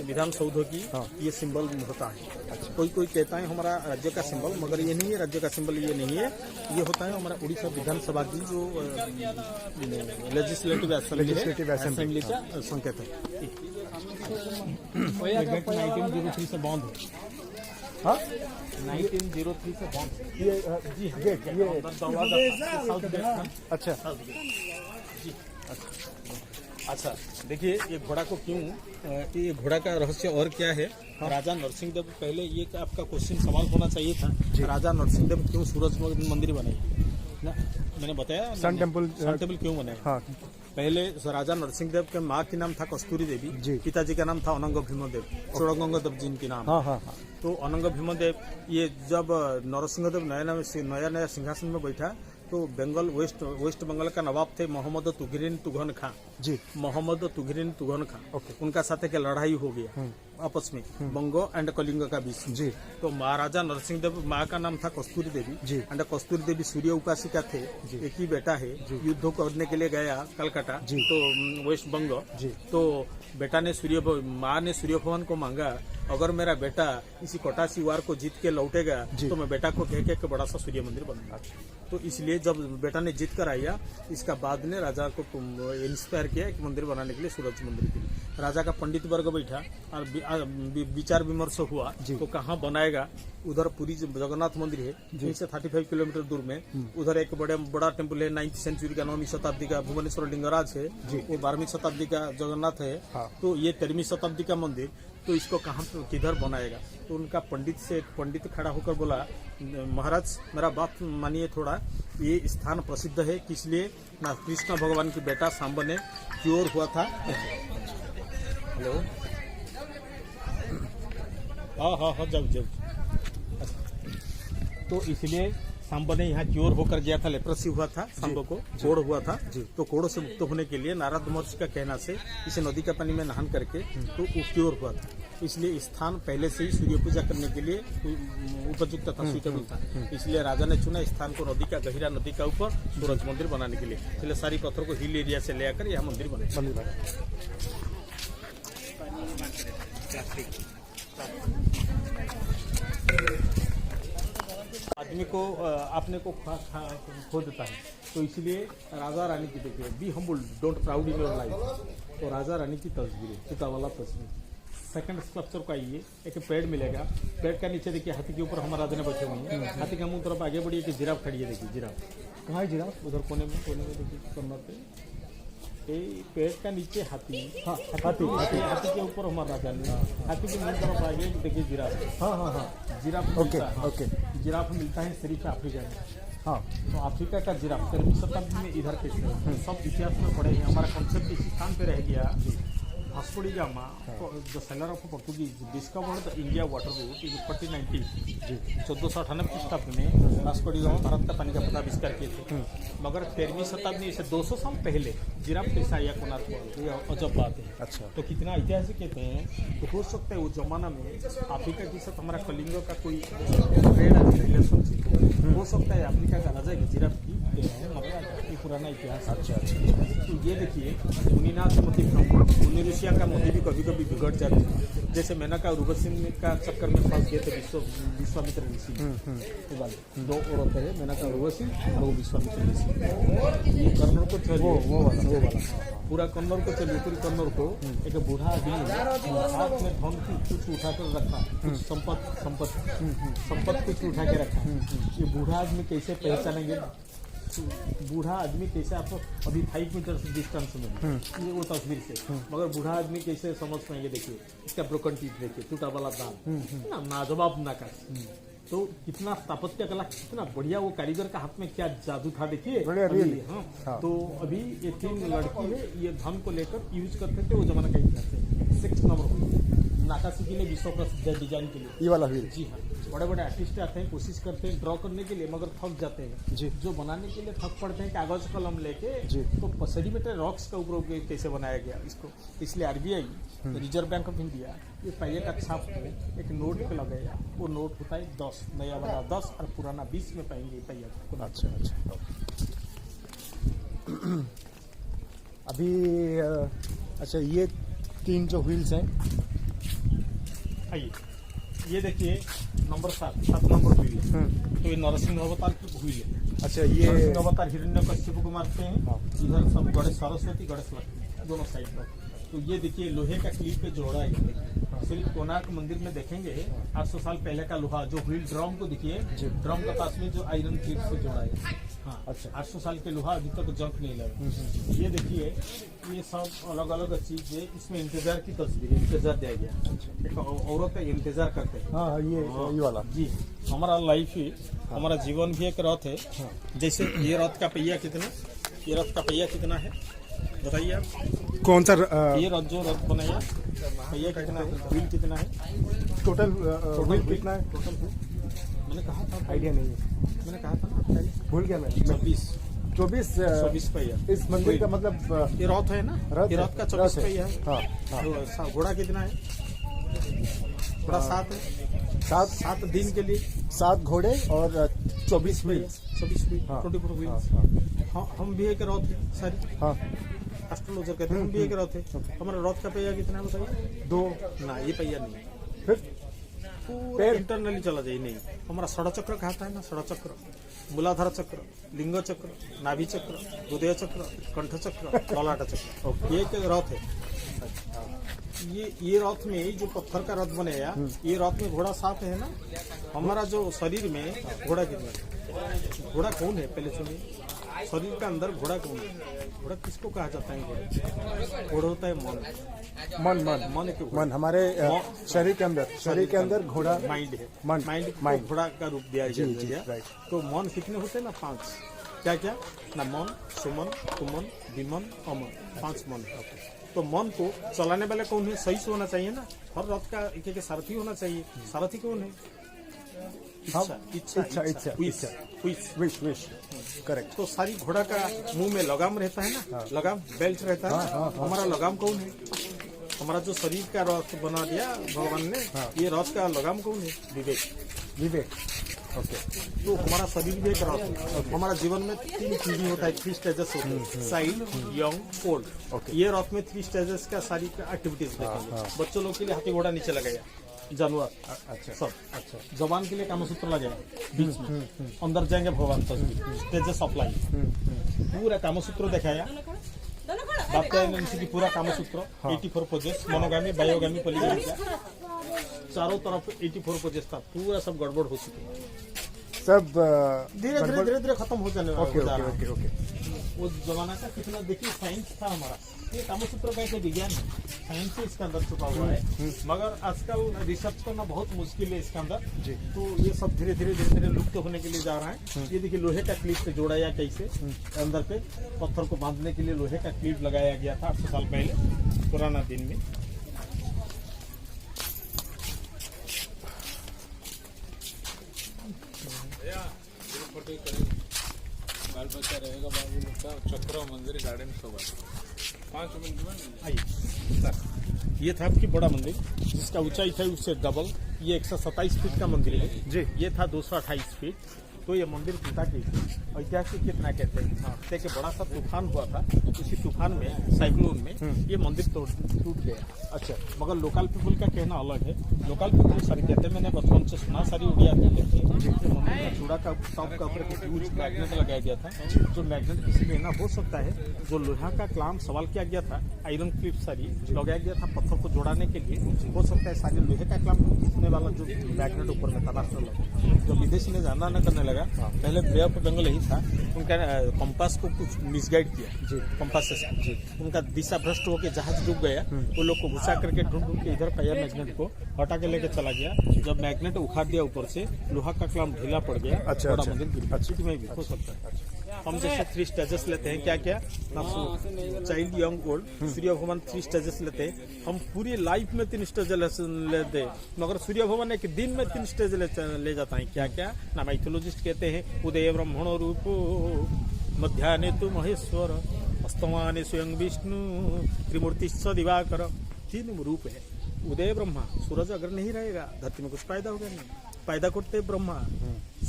विधान सौध की ये सिंबल होता है। अच्छा। कोई कहता है हमारा राज्य का सिंबल, मगर ये नहीं है। राज्य का सिंबल ये नहीं है, ये होता है हमारा उड़ीसा विधानसभा की जो लेजिस्लेटिव असेंबली का संकेत है। 1903 से बंद है। हाँ, 1903 से बंद। ये जी गेट, ये साउथ गेट। अच्छा जी। अच्छा, देखिए ये घोड़ा को क्यों, ये घोड़ा का रहस्य और क्या है? राजा नरसिंह देव, पहले ये आपका क्वेश्चन सवाल होना चाहिए था, राजा नरसिंह देव क्यों सूरज मंदिर बनाए ना? मैंने बताया सन टेम्पल क्यों बनाए। हाँ। पहले राजा नरसिंह देव के माँ की नाम था कस्तूरी देवी, पिताजी का नाम था अनंग भीमदेव, चोड़गंग देव जी इनके नाम। हाँ। तो अनंग भीमदेव, ये जब नरसिंह देव नया सिंहासन में बैठा, तो बंगाल वेस्ट बंगाल का नवाब थे मोहम्मद तुगरीन तुगन खां जी। मोहम्मद तुगरीन तुगन खां, उनका साथ एक लड़ाई हो गया आपस में, बंगो एंड कलिंग का बीच जी। तो महाराजा नरसिंह देव, माँ का नाम था कस्तूरी देवी जी, एंड कस्तूरी देवी सूर्य उपासिका थे। एक ही बेटा है, युद्ध करने के लिए गया कलकत्ता जी, तो वेस्ट बंगो जी। तो बेटा ने माँ ने सूर्य भगवान को मांगा, अगर मेरा बेटा इसी कोटासी वार को जीत के लौटेगा तो मैं बेटा को कह के बड़ा सा सूर्य मंदिर बनाऊंगा। तो इसलिए जब बेटा ने जीत कर आया, इसका बाद ने राजा को इंस्पायर किया एक मंदिर बनाने के लिए, सूरज मंदिर के लिए। राजा का पंडित वर्ग बैठा और विचार विमर्श हुआ तो कहाँ बनाएगा। उधर पूरी जगन्नाथ मंदिर है, यहीं से 35 किलोमीटर दूर में। उधर एक बड़ा टेम्पल है 9वीं सेंचुरी का, 9वीं शताब्दी का भुवनेश्वर लिंगराज है, वो 12वीं शताब्दी का जगन्नाथ है। तो ये 13वीं शताब्दी का मंदिर, तो इसको कहाँ किधर बनाएगा। तो उनका पंडित खड़ा होकर बोला, महाराज मेरा बात मानिए थोड़ा, ये स्थान प्रसिद्ध है किस लिए ना, कृष्ण भगवान की बेटा सांब ने क्योर हुआ था। हेलो, हाँ जाओ। तो इसलिए सांब ने यहाँ क्योर होकर गया था, लेप्रोसी हुआ था सांब को, कोढ़ हुआ था। तो कोढ़ से मुक्त होने के लिए नारद महर्षि का कहना से इसे नदी का पानी में नहान करके तो वो क्योर हुआ था। इसलिए स्थान पहले से ही सूर्य पूजा करने के लिए उपयुक्त था, सुइटेबल था। इसलिए राजा ने चुना स्थान को नदी का, गहिरा नदी का ऊपर सूरज मंदिर बनाने के लिए। इसलिए सारी पत्थर को हिल एरिया से ले आकर यहाँ मंदिर बने। आदमी को अपने को खो देता है, तो इसलिए राजा रानी की देखिए, be humble, don't proud in your life. तो राजा रानी की तस्वीर है, चिता वाला तस्वीर। सेकंड स्ट्रक्चर को आइए, एक पेड़ मिलेगा, पेड़ का नीचे देखिए हाथी के ऊपर हमारा राजा ने बैठे हुए हैं। हाथी का मुंह तरफ आगे बढ़िए कि जिराफ खड़ी है, देखिए जिराफ कहाँ है, जिराफ उधर कोने में देखिए कॉर्नर पे। पेड़ का नीचे हाथी, हाथी के ऊपर हमारा राजा ने, हाथी के मुंह तरफ आगे देखिए जिराफ। हाँ जिराफ। ओके। जिराफ मिलता है सिर्फ अफ्रीका में। हाँ, तो अफ्रीका का जिराफ 13वीं शताब्दी में इधर कैसे, सब इतिहास में पढ़े हैं। हमारा कॉन्सेप्ट इसी स्थान पे रह गया। Vasco da Gama, the sailor of Portuguese, discovered the India water route in 1490। 1498 की शताब्दी में वास्को डी गामा भारत का पानी का पता आविष्कार किए थे। मगर 13वीं शताब्दी से 200 साल पहले जिराफ कैसा आया कोणार्क को, ये अजब बात है। अच्छा, तो कितना ऐतिहासिक कहते हैं। तो हो सकता है उस जमाना में अफ्रीका के साथ हमारा कलिंग का कोई ट्रेड रिलेशनशिप हो सकता है। अफ्रीका का राजा जिराफ की ये पुराना इतिहास। अच्छा। तो ये देखिए, मुनिनाथ मोती, मुनि ऋषिया का मोती भी कभी कभी बिगड़ जाते हैं। जैसे मेनका और उर्वशी का चक्कर में फंस गए थे विश्वामित्र ऋषि। दो औरत है, मेनका और उर्वशी और वो विश्वामित्र ऋषि। ये कन्नौर को चलिए, वो वाला पूरा कन्नौर को चलिए, पूरी कन्नौर को एक बूढ़ा आदमी हाथ में धन की कुछ उठा कर रखा, कुछ संपत्ति कुछ उठा के रखा। ये बूढ़ा आदमी कैसे पहचानेंगे, बूढ़ा आदमी कैसे, आपको अभी 5 मीटर डिस्टेंस में ये वो तस्वीर से, मगर बूढ़ा आदमी कैसे समझ पाएंगे। देखिए इसका ब्रोकन टीथ, देखिए टूटा वाला दांत, नाजवाब नकाश। तो कितना स्थापत्य कला, कितना बढ़िया वो कारीगर का हाथ में क्या जादू था, देखिए। हाँ। तो अभी ये 3 लड़की है, ये धन को लेकर यूज करते थे, वो जमाना का इतिहास है। 6 नंबर नक्काशी के लिए विश्व प्रसिद्ध, डिजाइन के लिए ये वाला व्हील। जी हाँ, बड़े बड़े आर्टिस्ट आते हैं, कोशिश करते हैं ड्रॉ करने के लिए, मगर थक जाते हैं। जी, जो बनाने के लिए थक पड़ते हैं कागज कलम लेके। जी, तो सेडिमेंटेड रॉक्स का ऊपर कैसे बनाया गया इसको, इसलिए RBI, reserve bank of India, ये पहिए का छाप को एक नोट पे लगाया। वो नोट होता है 10, नया वाला 10 और पुराना 20 में पाएंगे पहिया। अच्छा। अभी अच्छा, ये 3 जो व्हील्स हैं, आइए ये देखिए नंबर 7 नंबर व्हील है। तो ये नरसिंह अवतार की व्हील है। अच्छा, ये नरसिंह अवतार हिरण्यकश्यप को मारते हैं। इधर सब गणेश सरस्वती, गणेश लक्ष्मी दोनों साइड पर। तो ये देखिए लोहे का क्लिप पे जोड़ा है। सिर्फ कोणार्क मंदिर में देखेंगे 800 साल पहले का लोहा, जो व्हील ड्रम को देखिए, ड्रम के पास में जो आयरन क्लिप से जोड़ा है। हाँ, अच्छा, 800 साल के लोहा अभी तक जंग नहीं लगा। ये देखिए, ये सब अलग अलग चीज है। इसमें इंतजार की तस्वीर, इंतजार दिया गया। एक औरत का इंतजार करते हैं। हाँ, ये वाला। जी, हमारा लाइफ ही, हमारा जीवन भी एक रथ है। जैसे ये रथ का पहिया कितना, ये रथ का पहिया कितना है बताइए आप। कौन सा ये रथ जो रथ बनाया, पहिया कितना है, व्हील कितना है, टोटल व्हील कितना है? टोटल मैंने कहा था, आइडिया नहीं है, मैंने कहा था ना, भूल गया मैं। 24 पहिया इस मंदिर का मतलब। ये रथ है ना, ये रथ का 24 पहिया है। हाँ। घोड़ा कितना है, घोड़ा 7 है। 7 दिन के लिए 7 घोड़े और 24 व्हील। 24 व्हील। हम भी एक रथ है सारी। हाँ, एस्ट्रोलॉजर कहते हैं हम भी एक रथ है। हमारा रथ का पहिया कितना है बताइए? 2 ना, ये पहिया नहीं है। फिर पूरा इंटरनली चला जाए। नहीं, हमारा षड़चक्र कहता है ना, षड़चक्र मूलाधार चक्र, लिंग चक्र, नाभि चक्र, हृदय चक्र, कंठ चक्र, ललाट चक्र। ये एक रथ है। ये रथ में जो पत्थर का रथ बनाया, ये रथ में घोड़ा साथ है ना। हमारा जो शरीर में घोड़ा कितना है? घोड़ा कौन है पहले सुनिए। शरीर का अंदर घोड़ा कौन है? घोड़ा किसको कहा जाता है? घोड़ा होता है मन। मन मन मन के मन हमारे शरीर के अंदर घोड़ा माइंड है। मन माइंड माइंड घोड़ा का रूप दिया जी, गया। राइट। तो मन कितने होते हैं ना? 5। क्या क्या ना? मन, सुमन, तुमन, विमन, अमन। 5 मन है। तो मन को चलाने वाले कौन है? सही से होना चाहिए ना। हर रथ का एक सारथी होना चाहिए। सारथी कौन है? इच्छा, विश। करेक्ट। तो सारी घोड़ा का मुंह में लगाम रहता है ना। लगाम बेल्ट रहता है। हमारा लगाम कौन है? हमारा जो शरीर का रथ बना दिया भगवान ने, ये रथ का लगाम कौन है? विवेक। ओके। तो हमारा शरीर भी एक रथ है। हमारा जीवन में 3 पीढ़ी होता है, 3 स्टेजेस होते हैं, चाइल्ड, यंग, ओल्ड। ये रथ में 3 स्टेजेस का सारी एक्टिविटीज देखेंगे। बच्चों लोग के लिए हाथी घोड़ा नीचे लगाया, जानवर अच्छा सब। अच्छा। जवान के लिए कामसूत्र लगाया बीच में, अंदर जाएंगे भगवान तस्वीर, स्टेजेस अप्लाई, पूरा कामसूत्र दिखाया। बात की पूरा कामसूत्र 84 पोजेस, मोनोगामी, बायोगामी, पॉलीगामी का चारों तरफ 84 पोजेस था। पूरा सब गड़बड़ हो चुके, सब धीरे धीरे खत्म हो जाने वाला। ओके। वो जमाना का कितना देखिए साइंस था हमारा। ये कामसूत्र का एक विज्ञान है, साइंस से इसके अंदर छुपा हुआ है। मगर आजकल रिसर्च करना बहुत मुश्किल है इसके अंदर। तो ये सब धीरे धीरे लुप्त होने के लिए जा रहा है। ये देखिए लोहे का क्लिप से जोड़ाया कैसे, अंदर पे पत्थर को बांधने के लिए लोहे का क्लिप लगाया गया था 800 साल पहले, पुराना दिन में। बाल बच्चा रहेगा बाबू लोग का चक्र मंदिर गार्डन सोबा 5 मिनट में आइए सर। ये था आपकी बड़ा मंदिर जिसका ऊंचाई था उससे डबल। ये 127 फीट का मंदिर है जी। ये था 228 फीट। तो ये मंदिर पिता की ऐतिहासिक कितना कहते हैं। देखिए बड़ा सा तूफान हुआ था, उसी तूफान में, साइक्लोन में ये मंदिर टूट गया। अच्छा। मगर लोकल पीपल का कहना अलग है। लोकल पीपल सारी कहते हैं, मैंने बचपन से सुना, सारी उड़िया कहते थे। मंदिर का चूड़ा का टॉप का ऊपर एक ह्यूज मैग्नेट लगाया गया था। जो मैग्नेट इसलिए ना हो सकता है, जो लोहा का क्लाम सवाल किया गया था, आयरन क्लिप सारी लगाया गया था पत्थर को जोड़ाने के लिए। हो सकता है सारी लोहे का क्लाम खींचने वाला जो मैग्नेट ऊपर में था, जो विदेशी ने जाना न करने लगा। पहले बे ऑफ बंगाल ही था, उनका कंपास को कुछ मिसगाइड किया कंपास से। उनका दिशा भ्रष्ट होकर जहाज डूब गया। वो लोग को घुसा करके ढूंढ के इधर पाया, मैग्नेट को हटा के लेके चला गया। जब मैग्नेट उखाड़ दिया ऊपर से, लोहा का क्लाम ढीला पड़ गया। अच्छा, बड़ा मंदिर गिर गया। में भी हो सकता है। हम जैसे 3 स्टेजेस लेते हैं, क्या क्या? Child, young, old. सूर्य भगवान 3 स्टेजेस लेते हैं। हम पूरी लाइफ में 3 स्टेज लेते हैं, मगर सूर्य भगवान एक दिन में 3 स्टेज ले जाता है। क्या क्या ना? माइथोलॉजिस्ट कहते हैं उदय ब्रह्मणो रूपो, मध्याह्ने तु महेश्वर, अस्तमाने स्वयं विष्णु, त्रिमूर्तिश्च दिवाकर। 3 रूप है। उदय ब्रह्मा, सूरज अगर नहीं रहेगा धरती में कुछ पैदा होगा नहीं। पैदा करते ब्रह्मा,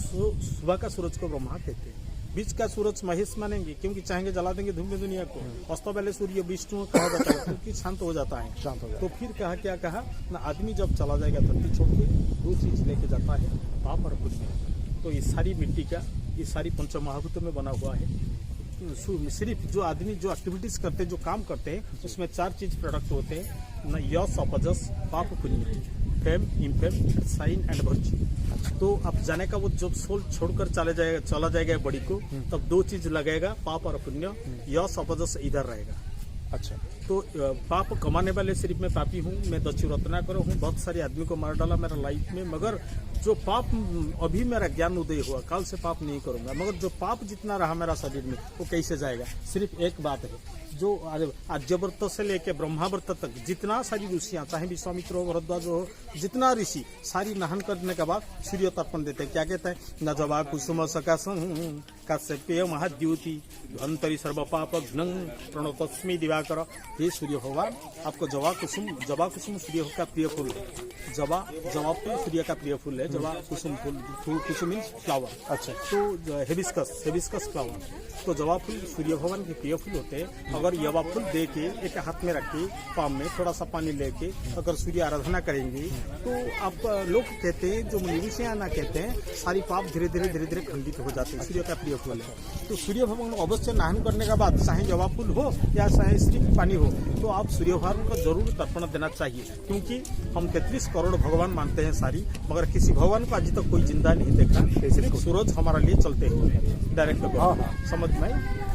सुबह का सूरज को ब्रह्मा कहते हैं। बीच का सूरज महेश मानेंगे, क्योंकि चाहेंगे जला देंगे धूम में दुनिया को। अस्त वाले सूर्य विष्णु कहा जाता है, क्योंकि शांत हो जाता है। शांत हो जाता तो फिर क्या कहा ना, आदमी जब चला जाएगा धरती छोड़ के, 2 चीज लेके जाता है, पाप और पुण्य। तो ये सारी मिट्टी का, ये सारी पंचमहाभूतों में बना हुआ है। सिर्फ जो आदमी जो एक्टिविटीज करते हैं, जो काम करते हैं, उसमें 4 चीज प्रोडक्ट होते हैं ना, यश, अपजस, पाप, पुण्य, फेम, इनफेम, साइन एंड वर्च्यू। तो अब जाने का वो जब सोल छोड़कर चला जाएगा बॉडी को, तब 2 चीज लगेगा, पाप और पुण्य। यश अपजस इधर रहेगा। अच्छा। तो पाप कमाने वाले सिर्फ मैं पापी हूँ, मैं दस्यु रत्नाकर हूँ, बहुत सारे आदमी को मार डाला मेरा लाइफ में। मगर जो पाप, अभी मेरा ज्ञान उदय हुआ, कल से पाप नहीं करूंगा। मगर जो पाप जितना रहा मेरा शरीर में, वो कैसे जाएगा? सिर्फ एक बात है, जो आर्यव्रत से लेके ब्रह्माव्रत तक जितना सारी ऋषियां, चाहे विश्वामित्र हो, भरद्वाज हो, जितना ऋषि, सारी नहन करने के बाद सूर्य तर्पण देते हैं। क्या कहते हैं? न जवा कुसुम सकाशं काश्यपेय महाद्युति धंतरी सर्व पाप घ्नं प्रणतस्मी दिवाकर। हे सूर्य भगवान, आपको जवा कुसुम सूर्य का प्रिय फूल है। जवा फूल सूर्य का प्रिय फूल है। जवा कुसुम फूल, कुसुम मीन्स फ्लावर। अच्छा। तो हेबिस्कस फ्लावर, तो जवा फूल सूर्य भगवान के प्रिय फूल होते हैं। अगर यवा फूल दे के एक हाथ में रख के पाम में थोड़ा सा पानी लेके अगर सूर्य आराधना करेंगे तो आप लोग कहते हैं, जो मुनि ऋषि आना कहते हैं, सारी पाप धीरे धीरे खंडित हो जाते हैं। सूर्य का प्रिय फूल है। तो सूर्य भगवान को अवश्य नहान करने के बाद चाहे जवा फूल हो या चाहे सिर्फ पानी हो, तो आप सूर्य भगवान को जरूर तर्पण देना चाहिए। क्योंकि हम 33 करोड़ भगवान मानते हैं सारी, मगर किसी भगवान को आज तक कोई जिंदा नहीं देखा। सिर्फ सूरज हमारा लिए चलते हैं डायरेक्ट। समझ में?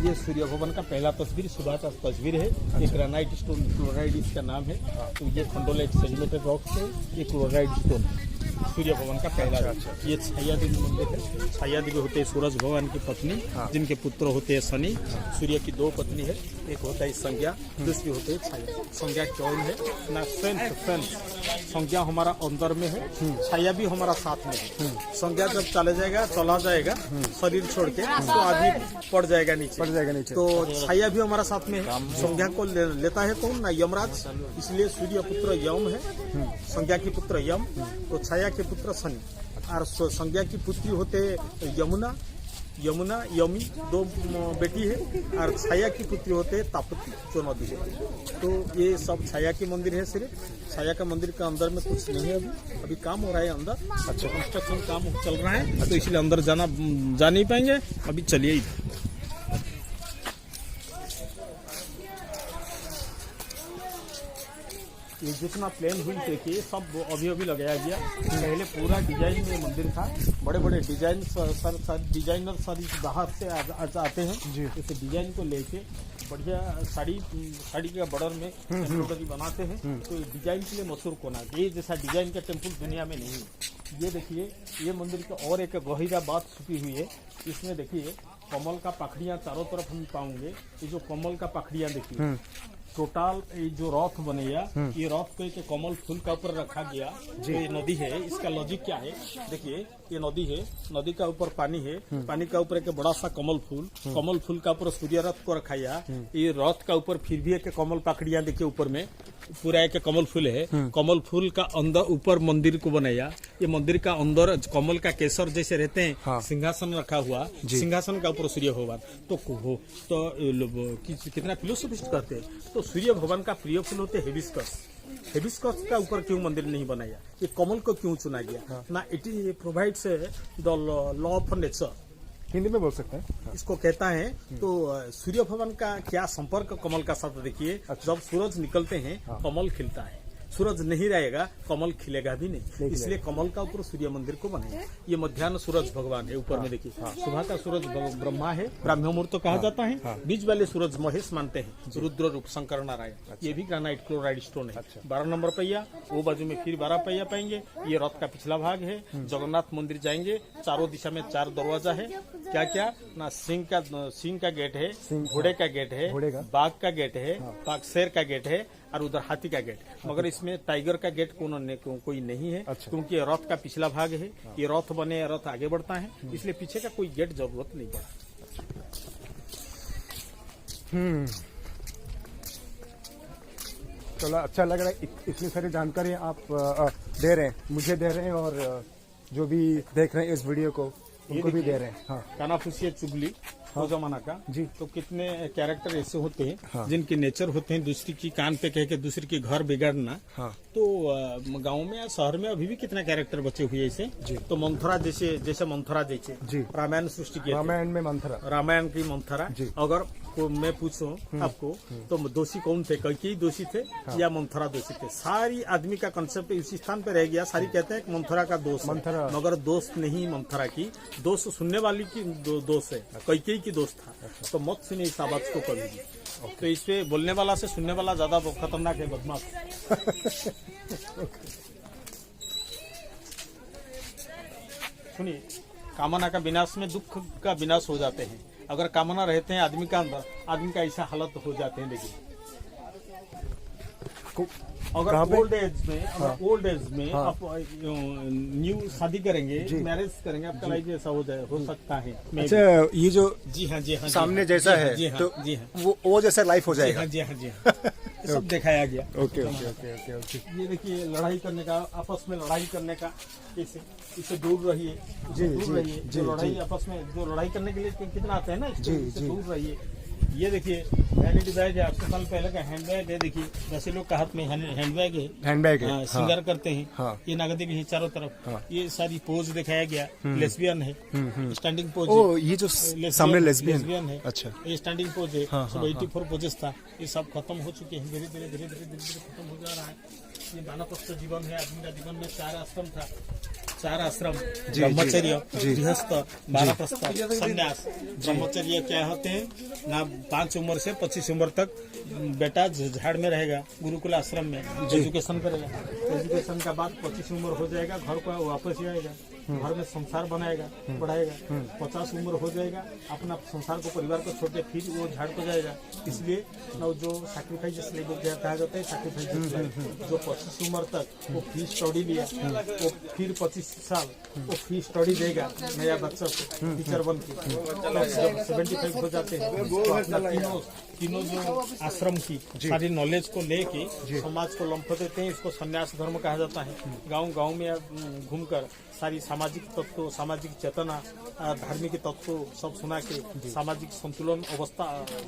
ये सूर्य भगवान का पहला तस्वीर, सुबह का तस्वीर है। ये ग्रेनाइट स्टोन, क्लोराइड इसका नाम है। तो ये खंडोलाइट सेडिमेंटेड रॉक से ये क्लोराइड स्टोन सूर्य भगवान का पहला। ये छाया देवी मंदिर है। छाया देवी होते हैं सूरज भगवान की पत्नी, जिनके पुत्र होते हैं शनि। सूर्य की 2 पत्नी है, एक होता है संज्ञा, दूसरी होती है छाया। संज्ञा कौन है ना? सेंस। संज्ञा हमारा अंदर में है, छाया भी हमारा साथ में है। संज्ञा जब चला जाएगा शरीर छोड़ के, तो आदमी पड़ जाएगा नीचे। तो छाया भी हमारा साथ में है। संज्ञा को लेता है कौन ना? यमराज। इसलिए सूर्य पुत्र यम है, संज्ञा की पुत्र यम, तो छाया के पुत्र शनि। और संज्ञा की पुत्री होते यमुना, यमी 2 बेटी है। और छाया की पुत्री होते तापती, जो नदी है। तो ये सब छाया के मंदिर है। सिर्फ छाया का मंदिर के अंदर में कुछ नहीं है। अभी काम हो रहा है अंदर। अच्छा, कंस्ट्रक्शन काम चल रहा है, तो इसलिए अंदर जा नहीं पाएंगे। अभी चलिए। ये जितना प्लान हुई देखिए सब अभी लगाया गया। पहले पूरा डिजाइन में मंदिर था। बड़े बड़े डिजाइन डिजाइनर सारी बाहर से आते हैं। जैसे डिजाइन को लेके बढ़िया साड़ी का बॉर्डर में एम्ब्रॉयडरी बनाते हैं। तो डिजाइन के लिए मशहूर कोना, ये जैसा डिजाइन का टेम्पल दुनिया में नहीं है। ये देखिए, ये मंदिर की और एक गहिरा बात छुपी हुई है। इसमें देखिए कमल का पाखड़ियां चारों तरफ हम पाएंगे। ये जो कमल का पाखड़ियां देखिए, टोटल ये जो रथ बनेगा, ये रथ को एक कमल फूल का ऊपर रखा गया। ये नदी है, इसका लॉजिक क्या है? देखिए, ये नदी है, नदी का ऊपर पानी है, पानी का ऊपर एक बड़ा सा कमल फूल का ऊपर सूर्य रथ को रखा गया। ये रथ का ऊपर फिर भी एक कमल पाखड़ियां देखिए, ऊपर में पूरा एक कमल फूल है। कमल फूल का अंदर ऊपर मंदिर को बनाया। ये मंदिर का अंदर कमल का केसर जैसे रहते हैं, सिंहासन रखा हुआ, सिंहासन का ऊपर सूर्य भगवान। तो कितना फिलोसॉफिस्ट करते हैं। तो सूर्य भगवान का प्रिय फूल होते हेबिस्कस का ऊपर क्यों मंदिर नहीं बनाया? ये कमल को क्यों चुना गया ना? It provides the law of nature. Hindi में बोल सकते हैं इसको कहता है। तो सूर्य भगवान का क्या संपर्क कमल का साथ देखिए। जब सूरज निकलते हैं कमल खिलता है, सूरज नहीं रहेगा कमल खिलेगा भी नहीं। इसलिए कमल का ऊपर सूर्य मंदिर को बनाया। ये मध्याह्न सूरज भगवान है ऊपर में देखिए। सुबह का सूरज ब्रह्मा है, ब्राह्म मुहूर्त तो कहा जाता है। बीच वाले सूरज महेश मानते हैं, रुद्र रूप शंकर नारायण। ये भी ग्रेनाइट क्लोराइड स्टोन है। 12 नंबर पहिया, वो बाजू में फिर 12 पहिया पाएंगे। ये रथ का पिछला भाग है। जगन्नाथ मंदिर जाएंगे, चारों दिशा में 4 दरवाजा है। क्या क्या ना? सिंह का गेट है, घोड़े का गेट है, बाघ का गेट है, शेर का गेट है, और उधर हाथी का गेट। मगर इसमें टाइगर का गेट कोई नहीं है। क्योंकि रथ का पिछला भाग है। ये रथ बने, रथ आगे बढ़ता है, इसलिए पीछे का कोई गेट जरूरत नहीं पड़ा। चलो, अच्छा लग रहा है। इतनी सारी जानकारी आप दे रहे हैं, मुझे दे रहे हैं, और जो भी देख रहे हैं इस वीडियो को उनको भी दे रहे हैं। हाँ। कानाफूसी चुगली वो जमाना का जी। तो कितने कैरेक्टर ऐसे होते हैं जिनके नेचर होते हैं दूसरी की कान पे कह के दूसरी की घर बिगाड़ना। तो गांव में या शहर में अभी भी कितना कैरेक्टर बचे हुए ऐसे। तो मंथरा जैसे मंथरा जैसे रामायण सृष्टि की, रामायण में मंथरा, रामायण की मंथरा। अगर मैं पूछूं आपको तो दोषी कौन थे? कैकेयी दोषी थे या मंथरा दोषी थे? सारी आदमी का कंसेप्ट उसी स्थान पे रह गया। सारी कहते हैं कि मंथरा का दोष, मगर दोष नहीं मंथरा की, दोष सुनने वाली की दोष है, कैकेयी की दोष था। तो मत सुने इस आवाज को कभी भी। तो इस पे बोलने वाला से सुनने वाला ज्यादा खतरनाक है, बदमाश। सुनिए, कामना का विनाश में दुख का विनाश हो जाते हैं। अगर कामना रहते हैं आदमी का अंदर, आदमी का ऐसा हालत हो जाते हैं। देखिए, अगर ओल्ड एज में आप न्यू शादी करेंगे, मैरिज करेंगे, आपका लाइफ ऐसा हो सकता है। अच्छा, ये जो जी हाँ सामने जैसा है, तो वो जैसा लाइफ हो जाएगा। जी हाँ। ये सब दिखाया गया। Okay okay okay okay okay ये देखिए लड़ाई करने का, आपस में लड़ाई करने का, कैसे इससे दूर रहिए, जी, दूर जी, रहिए। जी, जो लड़ाई जी। आपस में जो लड़ाई करने के लिए कितना आते हैं ना, जी, इससे जी। दूर रहिए। ये देखिए वैनिटी बैग है, 800 साल पहले का हैंड बैग है। देखिए वैसे लोग का हाथ में हैंड बैग है, हैंडबैग है। हाँ, श्रृंगार करते हैं। हाँ। ये नगदी भी है चारों तरफ। हाँ। ये सारी पोज दिखाया गया। लेस्बियन है, स्टैंडिंग पोज ओ ये जो सामने लेस्बियन है। अच्छा ये स्टैंडिंग पोज है। हाँ, सब हाँ, 84 पोजेस था, ये सब खत्म हो चुके हैं। धीरे धीरे धीरे धीरे धीरे धीरे खत्म हो जा रहा है। ये वानप्रस्थ जीवन है। आदमी का जीवन में 4 आश्रम था, 4 आश्रम, ब्रह्मचर्य, गृहस्थ, वानप्रस्थ, संन्यास। ब्रह्मचर्य क्या होते हैं ना, 5 उम्र से 25 उम्र तक बेटा झाड़ में रहेगा, गुरुकुल आश्रम में एजुकेशन करेगा। एजुकेशन का बाद 25 उम्र हो जाएगा, घर को वापस जाएगा, घर में संसार बनाएगा, बढ़ाएगा। 50 उम्र हो जाएगा, अपना संसार को, परिवार को छोड़ के फिर वो झाड़ को जाएगा। इसलिए जो सैक्रिफाइस कहा जाता है, सैक्रिफाइस जो 25 उम्र तक वो फी स्टडी लिया, वो फिर 25 साल वो फी स्टडी देगा नया बच्चा को, टीचर बन के। जब 75 हो जाते हैं तो अपना तीनों जो आश्रम की सारी नॉलेज को लेके समाज को लंफ देते हैं। इसको संन्यास धर्म कहा जाता है। गांव-गांव में घूमकर सारी सामाजिक तत्व, सामाजिक चेतना, धार्मिक तत्व सब सुना के सामाजिक संतुलन अवस्था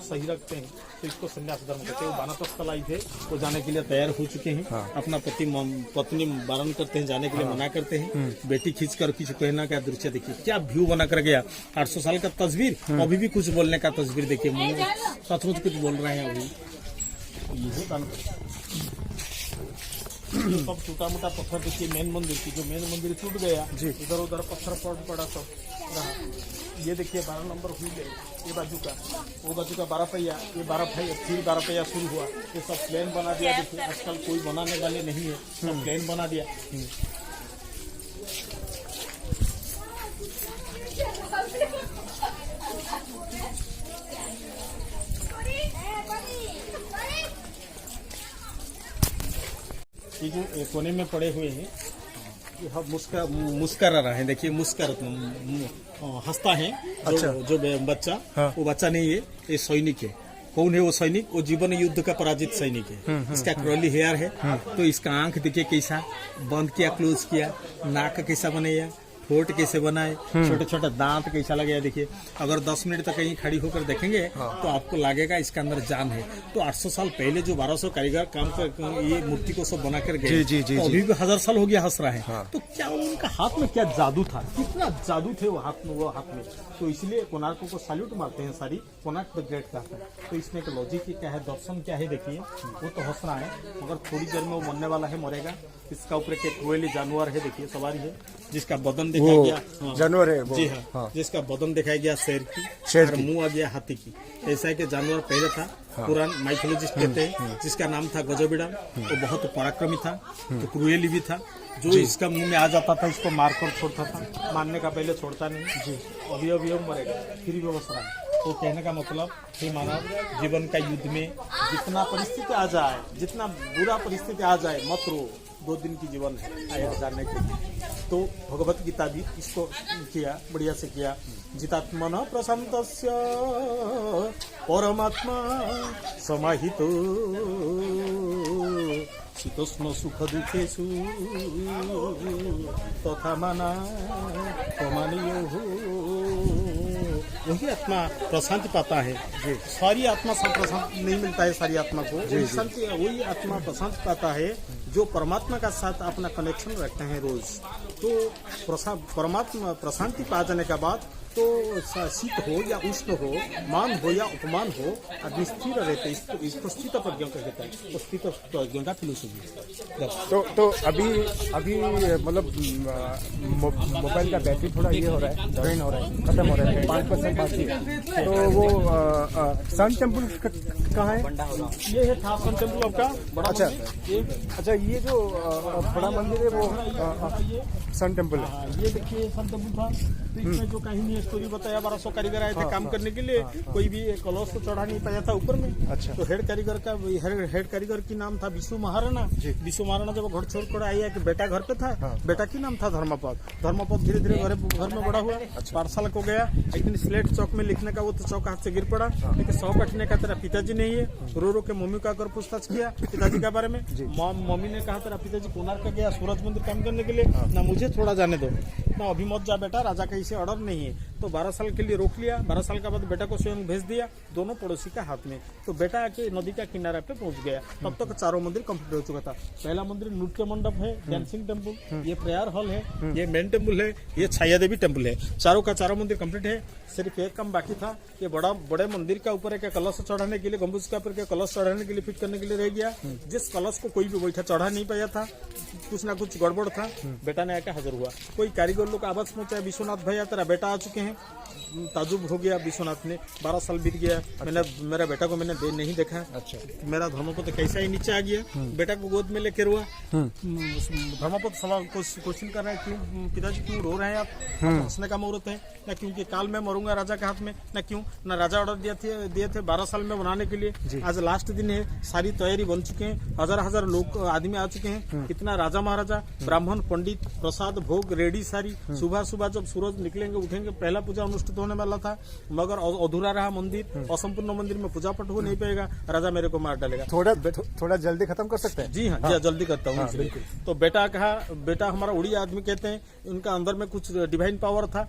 सही रखते हैं, तो इसको संन्यास धर्म कहते हैं। वानप्रस्थ लाइफ है, वो जाने के लिए तैयार हो चुके हैं। अपना पत्नी बारण करते हैं, जाने के लिए मना करते हैं। बेटी खींच कर कुछ कहना का दृश्य देखिए, क्या व्यू बना कर गया। 800 साल का तस्वीर, अभी भी कुछ बोलने का तस्वीर देखिए, सचमुच कुछ बोल रहे हैं अभी। ये सब छोटा मोटा पत्थर देखिए, मेन मंदिर की, जो मेन मंदिर टूट गया, इधर उधर पत्थर पड़ा सब रहा। ये देखिए 12 नंबर व्हील है, ये बाजू का, वो बाजू का 12 पहिया, ये 12 पहिया, फिर 12 पहिया शुरू हुआ। ये सब प्लेन बना दिया। देखिए आजकल कोई बनाने वाले नहीं है, सब प्लेन बना दिया। ये जो कोने में पड़े हुए हैं, ये हम मुस्कर रहा है। देखिए मुस्कर हंसता है जो बच्चा, वो बच्चा नहीं है, ये सैनिक है। कौन है वो सैनिक? वो जीवन युद्ध का पराजित सैनिक है। इसका कर्ली हेयर है, तो इसका आंख देखिए कैसा बंद किया, क्लोज किया, नाक कैसा बनाया, ठोट कैसे बनाए, छोटे छोटे दांत कैसा लगे। देखिए अगर 10 मिनट तक कहीं खड़ी होकर देखेंगे तो आपको लगेगा इसके अंदर जान है। तो 800 साल पहले जो 1200 कारीगर काम कर ये मूर्ति को सब बना कर गए, तो अभी भी 1000 साल हो गया हंस रहा है। तो क्या उनका हाथ में क्या जादू था, कितना जादू थे वो हाथ में। तो इसलिए कोणार्क को सैल्यूट मारते हैं सारी, कोणार्क द ग्रेट का है। तो इसमें एक लॉजिक क्या है, दर्शन क्या है, देखिए वो तो हंस रहा है, मगर थोड़ी देर में वो मरने वाला है, मरेगा। इसका ऊपर के क्रूएली जानवर है, देखिए सवारी है, जिसका बदन दिखाया गया जानवर है वो। जी हाँ, जिसका बदन दिखाया गया शेर की, मुंह आ गया हाथी की। ऐसा है कि जानवर पहले था, पुरान माइथोलॉजिस्ट कहते हैं, जिसका नाम था गजोबिडा। वो बहुत पराक्रमी था, तो क्रूएली भी था। जो इसका मुंह में आ जाता था इसको मारकर छोड़ता था, मारने का पहले छोड़ता नहीं। जी अभी वो मरेगा, फिर भी वो बस रहा है। तो कहने का मतलब हे मानव, जीवन का युद्ध में जितना परिस्थिति आ जाए, जितना बुरा परिस्थिति आ जाए, मत रो। 2 दिन की जीवन है आया जानने के लिए। तो भगवत गीता भी इसको किया, बढ़िया से किया। जितात्मन प्रशांतस्य परमात्मा समाहितो शीतोष्ण सुख दुखेषु तथा माना वही आत्मा प्रशांति पाता है। सारी आत्मा प्रशांति नहीं मिलता है, सारी आत्मा को वही आत्मा प्रशांति पाता है जो परमात्मा का साथ अपना कनेक्शन रखते हैं रोज। तो परमात्मा प्रशांति पा जाने के बाद तो शीत हो या उष्ण हो, मान हो या उपमान हो, आदमी स्थिर रहते। इसको स्थित प्रज्ञा कहता है, तो स्थित प्रज्ञा का फिलोसफी। तो अभी मतलब मोबाइल का बैटरी थोड़ा ये हो रहा है, ड्रेन हो रहा है, खत्म हो रहा है, 5% बाकी है। तो वो सन टेम्पल कहाँ है? ये है था सन टेम्पल आपका बड़ा। अच्छा ये जो बड़ा मंदिर है वो सन टेम्पल है। ये देखिए सन टेम्पल था। तो इसमें जो कहीं नहीं स्टोरी बताया, 1200 कारीगर आए थे काम करने के लिए, कोई भी कलश तो चढ़ा नहीं पाया था ऊपर में। अच्छा। तो हेड कारीगर की नाम था विशु महाराणा। विशु महाराणा जब घर छोड़ कर आया कि बेटा घर पे था, बेटा की नाम था धर्मपद धीरे धीरे घर में बड़ा हुआ। 12 साल को गया, एक दिन स्लेट चौक में लिखने का वो तो चौक हाथ से गिर पड़ा। लेकिन 100 कटने का तेरा पिताजी नहीं है, रो के मम्मी का अगर पूछताछ किया पिताजी के बारे में, मम्मी ने कहा तेरा पिताजी कोणार्क का गया सूरज मंदिर काम करने के लिए, ना मुझे थोड़ा जाने दो, ना अभी मत जा बेटा, राजा का इसे ऑर्डर नहीं है। तो 12 साल के लिए रोक लिया। 12 साल के बाद बेटा को स्वयं भेज दिया, दोनों पड़ोसी का हाथ में। तो बेटा आके नदी का किनारा पे पहुंच गया। तब तक चारों मंदिर कंप्लीट हो चुका था। पहला मंदिर नृत्य मंडप है, डांसिंग टेम्पल, ये प्रेयर हॉल है, ये मेन टेम्पल है, ये छाया देवी टेम्पल है। चारों का चारों मंदिर कंप्लीट है। सिर्फ एक काम बाकी था, ये बड़े मंदिर का ऊपर एक कलश चढ़ाने के लिए, गंबुज का ऊपर के कलश चढ़ाने के लिए, फिट करने के लिए रह गया। जिस कलश को कोई भी बैठा चढ़ा नहीं पाया था, कुछ ना कुछ गड़बड़ था, बेटा ने आकर हाजिर हुआ। कोई कारीगर लोग आवाज पहुंचा, विश्वनाथ भैया तेरा बेटा आ चुके हैं। ताजुब हो गया विश्वनाथ ने, 12 साल बीत गया, मैंने मेरा बेटा को मैंने नहीं देखा। अच्छा। मेरा धर्मपद कैसा ही नीचे आ गया, बेटा को गोद में लेकर हुआ। धर्मपद सवाल क्वेश्चन कर रहे हैं, क्यों पिताजी क्यों रो रहे हैं आप? हंसने का मुहूर्त है ना, क्योंकि काल में मरूंगा राजा के हाथ में, ना क्यों ना राजा ऑर्डर दिए थे 12 साल में बनाने के लिए। आज लास्ट दिन है, सारी तैयारी बन चुके हैं, हजार लोग आदमी आ चुके हैं। कितना राजा महाराजा, ब्राह्मण, पंडित, प्रसाद, भोग रेडी सारी। सुबह जब सूरज निकलेंगे उठेंगे, पहला पूजा अनुष्ठित होने वाला था, मगर अधूरा रहा मंदिर, असंपूर्ण मंदिर में पूजा पाठ हो नहीं पाएगा, राजा मेरे को मार डालेगा। थोड़ा जल्दी खत्म कर सकते हैं? जी हाँ, जल्दी करता हूँ। तो बेटा कहा, बेटा हमारा उड़िया आदमी कहते हैं, उनका अंदर में कुछ डिवाइन पावर था,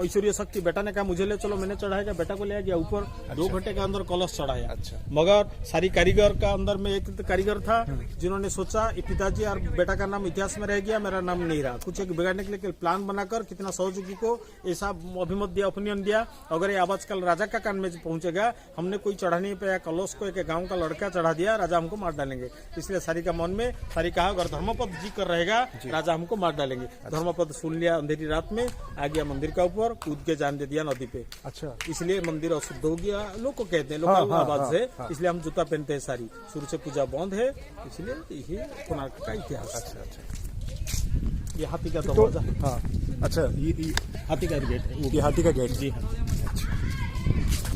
ऐश्वर्य शक्ति। बेटा ने कहा मुझे ले चलो, मैंने चढ़ाया, बेटा को ले गया ऊपर। 2 घंटे के अंदर कलश चढ़ाया। अच्छा। मगर सारी कारीगर का अंदर में एक कारीगर था जिन्होंने सोचा पिताजी और बेटा का नाम इतिहास में रह गया, मेरा नाम नहीं रहा। कुछ एक बिगाड़ने के लिए प्लान बनाकर कितना सहयोगी को ऐसा अभिमत दिया, ओपिनियन दिया, अगर ये आवाज कल राजा का कान में पहुंचेगा, हमने कोई चढ़ा नहीं पाया कलश को, एक गांव का लड़का चढ़ा दिया, राजा हमको मार डालेंगे। इसलिए सारी का मन में सारी कहा अगर धर्मपद जी कर रहेगा राजा हमको मार डालेंगे। धर्मपद सुन लिया, अंधेरी रात में आ गया मंदिर का ऊपर, कूद के जान दे दिया नदी पे। अच्छा। इसलिए मंदिर अशुद्ध हो गया, लोग को कहते हैं, लोकल आवाज से। इसलिए हम जूता पहनते हैं सारी, शुरू से पूजा बंद है, इसलिए ये कोणार्क का इतिहास। अच्छा। ये हाथी का दरवाजा। हाँ। अच्छा, ये हाथी का गेट है, ये हाथी का गेट। जी हाँ।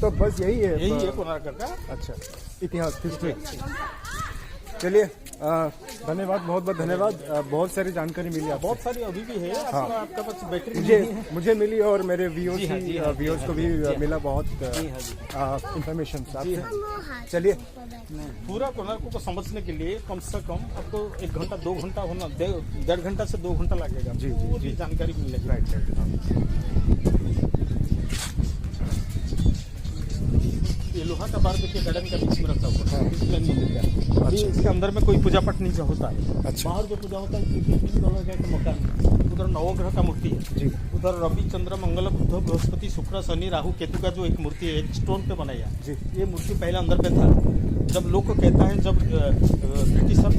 तो बस यही है कोणार्क का। अच्छा, इतिहास। चलिए, धन्यवाद, बहुत बहुत धन्यवाद। बहुत सारी जानकारी मिली, बहुत सारी अभी भी है। आपका पास बैटरी मुझे मिली और मेरे व्यूअर्स को भी मिला बहुत इंफॉर्मेशन। चलिए, पूरा कोणार्क को समझने के लिए कम से कम आपको 1 घंटा 2 घंटा होना, 1.5 घंटा से 2 घंटा लगेगा। जी, जानकारी मिलेगी। राइट। ये लोहा का बार देखिए, गार्डन का बीच में रखा हुआ है, मंदिर का। अभी इसके अंदर में कोई पूजा पाठ नहीं होता है। अच्छा। बाहर जो पूजा होता है $3 मकान, उधर नवग्रह का मूर्ति है जी। उधर रवि, चंद्र, मंगल, बुध, बृहस्पति, शुक्र, शनि, राहु, केतु का जो एक मूर्ति है, एक स्टोन पे बनाया जी। ये मूर्ति पहले अंदर पे था। जब लोग को कहता है, जब ब्रिटिशर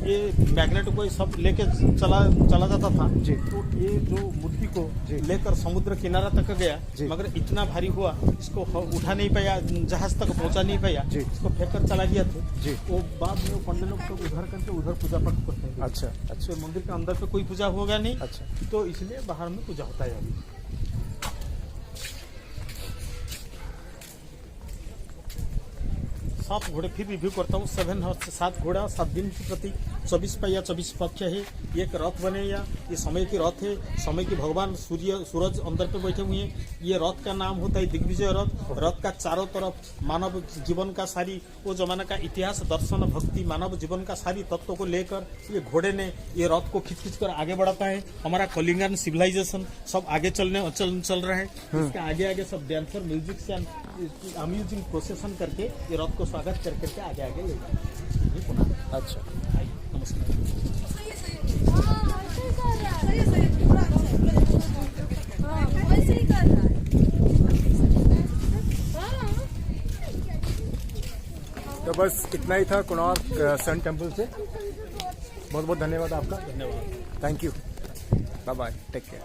ये मैग्नेट को सब लेके चला जाता था जी, तो ये जो मूर्ति को लेकर समुद्र किनारा तक गया, मगर इतना भारी हुआ इसको उठा नहीं पाया, जहाज तक पहुंचा नहीं पाया, इसको फेंक कर चला गया था जी। वो बाद में पंडित लोग तो उधर करके उधर पूजा पाठ करते हैं। अच्छा। अच्छा। मंदिर के अंदर पे कोई पूजा होगा नहीं। अच्छा। तो इसलिए बाहर में पूजा होता है। अभी 7 घोड़े फिर रिव्यू करता हूँ। 7 घोड़ा 7 दिन की प्रति 24 पहिया 24 पक्ष है। ये एक रथ बनेगा, ये समय की रथ है। समय की भगवान सूरज अंदर पे बैठे हुए हैं। ये रथ का नाम होता है दिग्विजय रथ। रथ का चारों तरफ मानव जीवन का सारी वो जमाना का इतिहास, दर्शन, भक्ति, मानव जीवन का सारी तत्व को लेकर ये घोड़े ने ये रथ को खींच कर आगे बढ़ाता है। हमारा कलिंगन सिविलाइजेशन सब आगे चल रहा है। इसके आगे सब डांसर, म्यूजिक से अम्यूजिंग प्रोसेसन करके ये रथ को स्वागत करके आगे ले जाए। अच्छा, नमस्कार। तो बस इतना ही था कोणार्क सन टेम्पल से। बहुत बहुत धन्यवाद आपका। धन्यवाद, thank you, bye bye, take care.